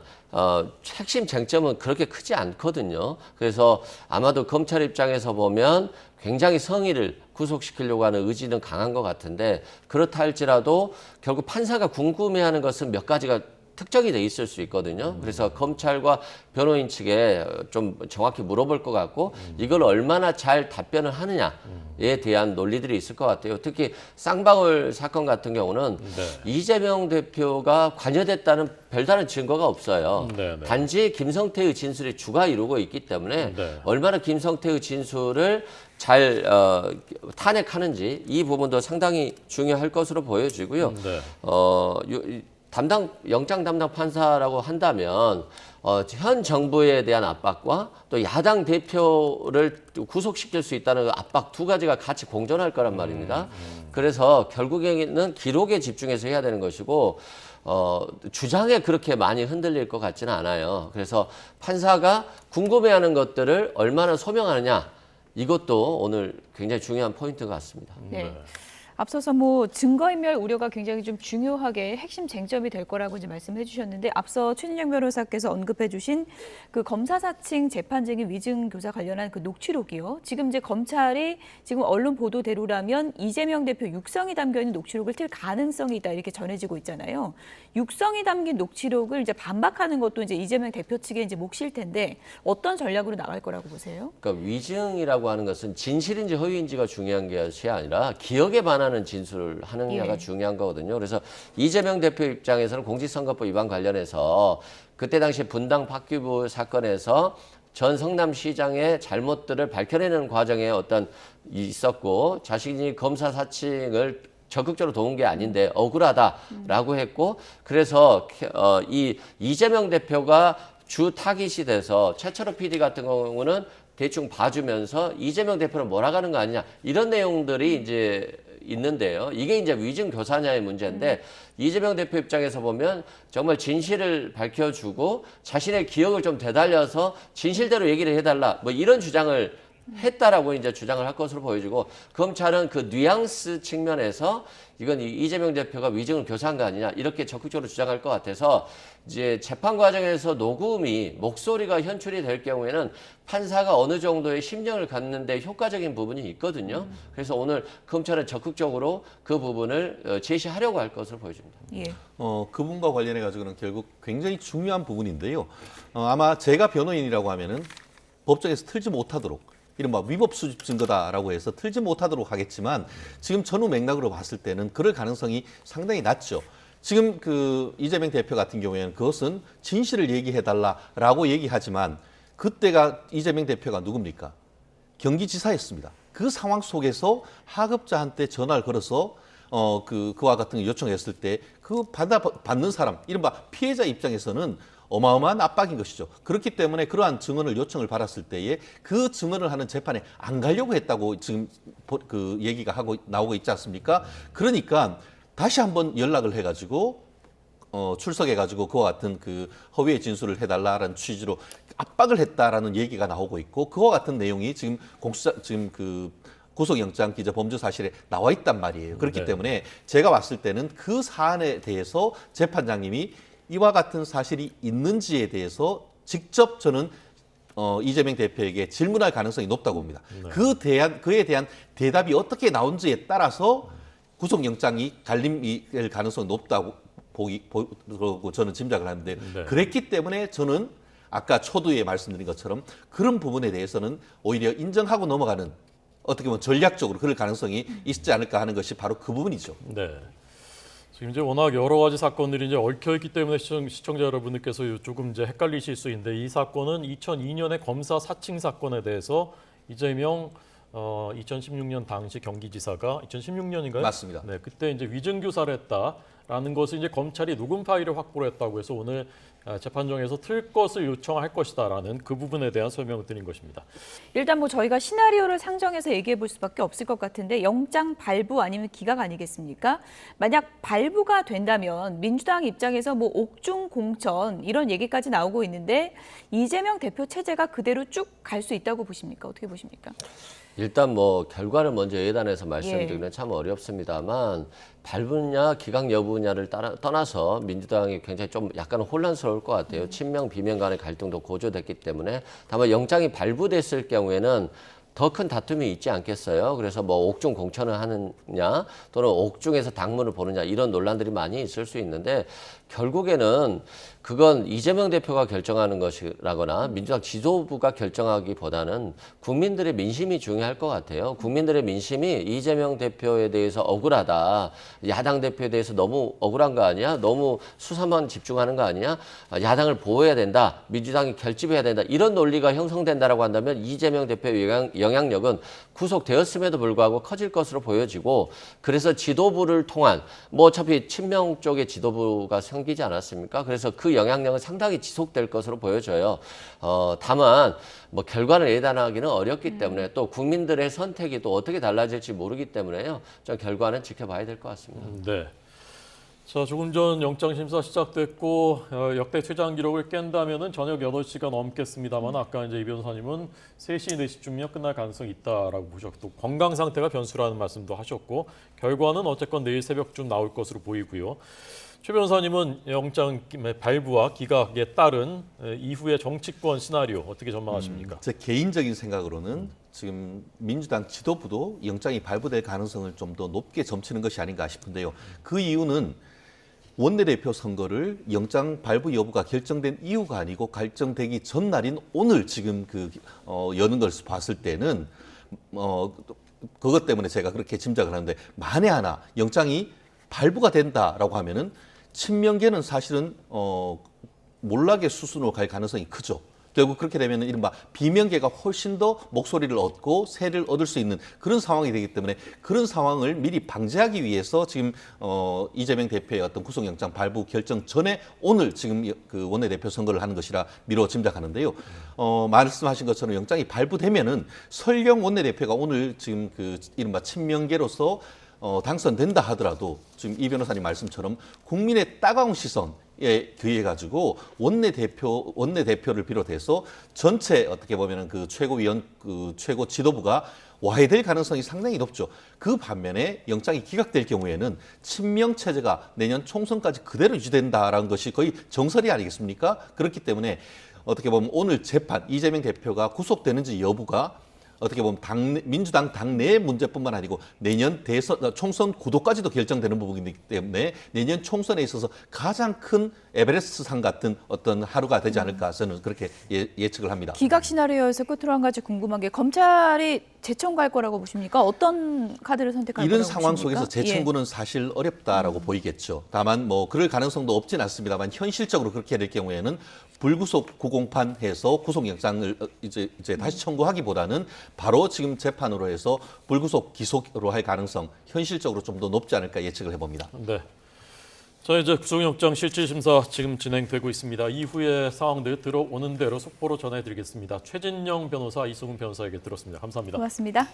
핵심 쟁점은 그렇게 크지 않거든요. 그래서 아마도 검찰 입장에서 보면 굉장히 성의를 구속시키려고 하는 의지는 강한 것 같은데 그렇다 할지라도 결국 판사가 궁금해하는 것은 몇 가지가 특정이 돼 있을 수 있거든요. 그래서 검찰과 변호인 측에 좀 정확히 물어볼 것 같고 이걸 얼마나 잘 답변을 하느냐에 대한 논리들이 있을 것 같아요. 특히 쌍방울 사건 같은 경우는 이재명 대표가 관여됐다는 별다른 증거가 없어요. 단지 김성태의 진술이 주가 이루고 있기 때문에 얼마나 김성태의 진술을 잘 탄핵하는지 이 부분도 상당히 중요할 것으로 보여지고요. 영장 담당 판사라고 한다면 현 정부에 대한 압박과 또 야당 대표를 구속시킬 수 있다는 압박 두 가지가 같이 공존할 거란 말입니다. 그래서 결국에는 기록에 집중해서 해야 되는 것이고 주장에 그렇게 많이 흔들릴 것 같지는 않아요. 그래서 판사가 궁금해하는 것들을 얼마나 소명하느냐 이것도 오늘 굉장히 중요한 포인트 같습니다. 네. 앞서서 뭐 증거인멸 우려가 굉장히 좀 중요하게 핵심 쟁점이 될 거라고 이제 말씀해 주셨는데 앞서 최진영 변호사께서 언급해 주신 그 검사 사칭 재판증인 위증 교사 관련한 그 녹취록이요. 지금 이제 검찰이 지금 언론 보도대로라면 이재명 대표 육성이 담겨 있는 녹취록을 틀 가능성이 있다 이렇게 전해지고 있잖아요. 육성이 담긴 녹취록을 이제 반박하는 것도 이제 이재명 대표 측의 이제 몫일 텐데 어떤 전략으로 나갈 거라고 보세요? 그러니까 위증이라고 하는 것은 진실인지 허위인지가 중요한 것이 아니라 기억에 반하는 진술을 하느냐가 중요한 거거든요. 그래서 이재명 대표 입장에서는 공직선거법 위반 관련해서 그때 당시 분당 파큐브 사건에서 전 성남시장의 잘못들을 밝혀내는 과정에 어떤 있었고 자신이 검사 사칭을 적극적으로 도운 게 아닌데 억울하다라고 했고 그래서 이 이재명 대표가 주 타깃이 돼서 최철호 PD 같은 경우는 대충 봐주면서 이재명 대표는 몰아가는 거 아니냐 이런 내용들이 이제 있는데요. 이게 이제 위증 교사냐의 문제인데 이재명 대표 입장에서 보면 정말 진실을 밝혀주고 자신의 기억을 좀 되살려서 진실대로 얘기를 해달라 뭐 이런 주장을 했다라고 이제 주장을 할 것으로 보여지고 검찰은 그 뉘앙스 측면에서 이건 이재명 대표가 위증을 교사한 거 아니냐 이렇게 적극적으로 주장할 것 같아서 이제 재판 과정에서 녹음이 목소리가 현출이 될 경우에는 판사가 어느 정도의 심령을 갖는데 효과적인 부분이 있거든요. 그래서 오늘 검찰은 적극적으로 그 부분을 제시하려고 할 것으로 보여집니다. 예. 그 부분과 관련해 가지고는 결국 굉장히 중요한 부분인데요. 아마 제가 변호인이라고 하면은 법정에서 틀지 못하도록 이른바 위법 수집 증거다라고 해서 틀지 못하도록 하겠지만 지금 전후 맥락으로 봤을 때는 그럴 가능성이 상당히 낮죠. 지금 그 이재명 대표 같은 경우에는 그것은 진실을 얘기해달라라고 얘기하지만 그때가 이재명 대표가 누굽니까? 경기지사였습니다. 그 상황 속에서 하급자한테 전화를 걸어서 그와 같은 거 요청했을 때 그 받는 사람, 이른바 피해자 입장에서는 어마어마한 압박인 것이죠. 그렇기 때문에 그러한 증언을 요청을 받았을 때에 그 증언을 하는 재판에 안 가려고 했다고 지금 그 얘기가 나오고 있지 않습니까? 그러니까 다시 한번 연락을 해가지고 출석해가지고 그와 같은 그 허위의 진술을 해달라라는 취지로 압박을 했다라는 얘기가 나오고 있고 그와 같은 내용이 지금 지금 그 구속영장 기재 범죄 사실에 나와 있단 말이에요. 그렇기 네. 때문에 제가 봤을 때는 그 사안에 대해서 재판장님이 이와 같은 사실이 있는지에 대해서 직접 저는 이재명 대표에게 질문할 가능성이 높다고 봅니다. 네. 그에 대한 대답이 어떻게 나온지에 따라서 구속영장이 갈림일 가능성이 높다고 보고 저는 짐작을 하는데 네. 그랬기 때문에 저는 아까 초두에 말씀드린 것처럼 그런 부분에 대해서는 오히려 인정하고 넘어가는 어떻게 보면 전략적으로 그럴 가능성이 있지 않을까 하는 것이 바로 그 부분이죠. 네. 지금 이제 워낙 여러 가지 사건들이 이제 얽혀 있기 때문에 시청자 여러분들께서 조금 이제 헷갈리실 수 있는데 이 사건은 2002년의 검사 사칭 사건에 대해서 이재명 2016년 당시 경기지사가 2016년인가요? 맞습니다. 네, 그때 이제 위증 교사를 했다라는 것을 이제 검찰이 녹음 파일을 확보를 했다고 해서 오늘 재판정에서 틀 것을 요청할 것이다라는 그 부분에 대한 설명을 드린 것입니다. 일단 뭐 저희가 시나리오를 상정해서 얘기해 볼 수밖에 없을 것 같은데 영장 발부 아니면 기각 아니겠습니까? 만약 발부가 된다면 민주당 입장에서 뭐 옥중 공천 이런 얘기까지 나오고 있는데 이재명 대표 체제가 그대로 쭉 갈 수 있다고 보십니까? 어떻게 보십니까? 일단 뭐 결과를 먼저 예단해서 말씀드리면 참 어렵습니다만 발부냐 기각 여부냐를 떠나서 민주당이 굉장히 좀 약간 혼란스러울 것 같아요. 친명 비명 간의 갈등도 고조됐기 때문에 다만 영장이 발부됐을 경우에는 더 큰 다툼이 있지 않겠어요. 그래서 뭐 옥중 공천을 하느냐 또는 옥중에서 당문을 보느냐 이런 논란들이 많이 있을 수 있는데 결국에는 그건 이재명 대표가 결정하는 것이라거나 민주당 지도부가 결정하기보다는 국민들의 민심이 중요할 것 같아요. 국민들의 민심이 이재명 대표에 대해서 억울하다. 야당 대표에 대해서 너무 억울한 거 아니야? 너무 수사만 집중하는 거 아니냐? 야당을 보호해야 된다. 민주당이 결집해야 된다. 이런 논리가 형성된다라고 한다면 이재명 대표의 영향력은 구속되었음에도 불구하고 커질 것으로 보여지고 그래서 지도부를 통한 뭐 어차피 친명 쪽의 지도부가 생기지 않았습니까? 그래서 그 영향력은 상당히 지속될 것으로 보여져요. 다만 뭐 결과를 예단하기는 어렵기 때문에 또 국민들의 선택이 또 어떻게 달라질지 모르기 때문에요. 좀 결과는 지켜봐야 될 것 같습니다. 네. 자, 조금 전 영장 심사 시작됐고 역대 퇴장 기록을 깬다면은 저녁 8시가 넘겠습니다만 아까 이제 이 변호사님은 3시, 4시쯤이면 끝날 가능성이 있다라고 보셨고 건강 상태가 변수라는 말씀도 하셨고 결과는 어쨌건 내일 새벽쯤 나올 것으로 보이고요. 최 변호사님은 영장 발부와 기각에 따른 이후의 정치권 시나리오 어떻게 전망하십니까? 제 개인적인 생각으로는 지금 민주당 지도부도 영장이 발부될 가능성을 좀 더 높게 점치는 것이 아닌가 싶은데요. 그 이유는 원내대표 선거를 영장 발부 여부가 결정된 이유가 아니고 결정되기 전날인 오늘 지금 여는 것을 봤을 때는 그것 때문에 제가 그렇게 짐작을 하는데 만에 하나 영장이 발부가 된다라고 하면은 친명계는 사실은 몰락의 수순으로 갈 가능성이 크죠. 결국 그렇게 되면 이른바 비명계가 훨씬 더 목소리를 얻고 세를 얻을 수 있는 그런 상황이 되기 때문에 그런 상황을 미리 방지하기 위해서 지금 이재명 대표의 어떤 구속영장 발부 결정 전에 오늘 지금 그 원내대표 선거를 하는 것이라 미뤄 짐작하는데요. 말씀하신 것처럼 영장이 발부되면은 설령 원내대표가 오늘 지금 그 이른바 친명계로서 당선된다 하더라도 지금 이 변호사님 말씀처럼 국민의 따가운 시선 기해 가지고 원내대표를 비롯해서 전체 어떻게 보면은 그 최고 지도부가 와해될 가능성이 상당히 높죠. 그 반면에 영장이 기각될 경우에는 친명 체제가 내년 총선까지 그대로 유지된다라는 것이 거의 정설이 아니겠습니까? 그렇기 때문에 어떻게 보면 오늘 재판 이재명 대표가 구속되는지 여부가 어떻게 보면 민주당 당내의 문제뿐만 아니고 내년 총선 구도까지도 결정되는 부분이기 때문에 내년 총선에 있어서 가장 큰 에베레스트상 같은 어떤 하루가 되지 않을까 저는 그렇게 예측을 합니다. 기각 시나리오에서 끝으로 한 가지 궁금한 게 검찰이 재청구할 거라고 보십니까? 어떤 카드를 선택할 거라고 이런 상황 보십니까? 속에서 재청구는 사실 어렵다라고 보이겠죠. 다만 뭐 그럴 가능성도 없진 않습니다만 현실적으로 그렇게 될 경우에는 불구속 구공판해서 구속영장을 이제 다시 청구하기보다는 바로 지금 재판으로 해서 불구속 기소로 할 가능성 현실적으로 좀 더 높지 않을까 예측을 해봅니다. 네. 자, 이제 구속영장 실질심사 지금 진행되고 있습니다. 이후의 상황들 들어오는 대로 속보로 전해드리겠습니다. 최진영 변호사, 이수근 변호사에게 들었습니다. 감사합니다. 고맙습니다.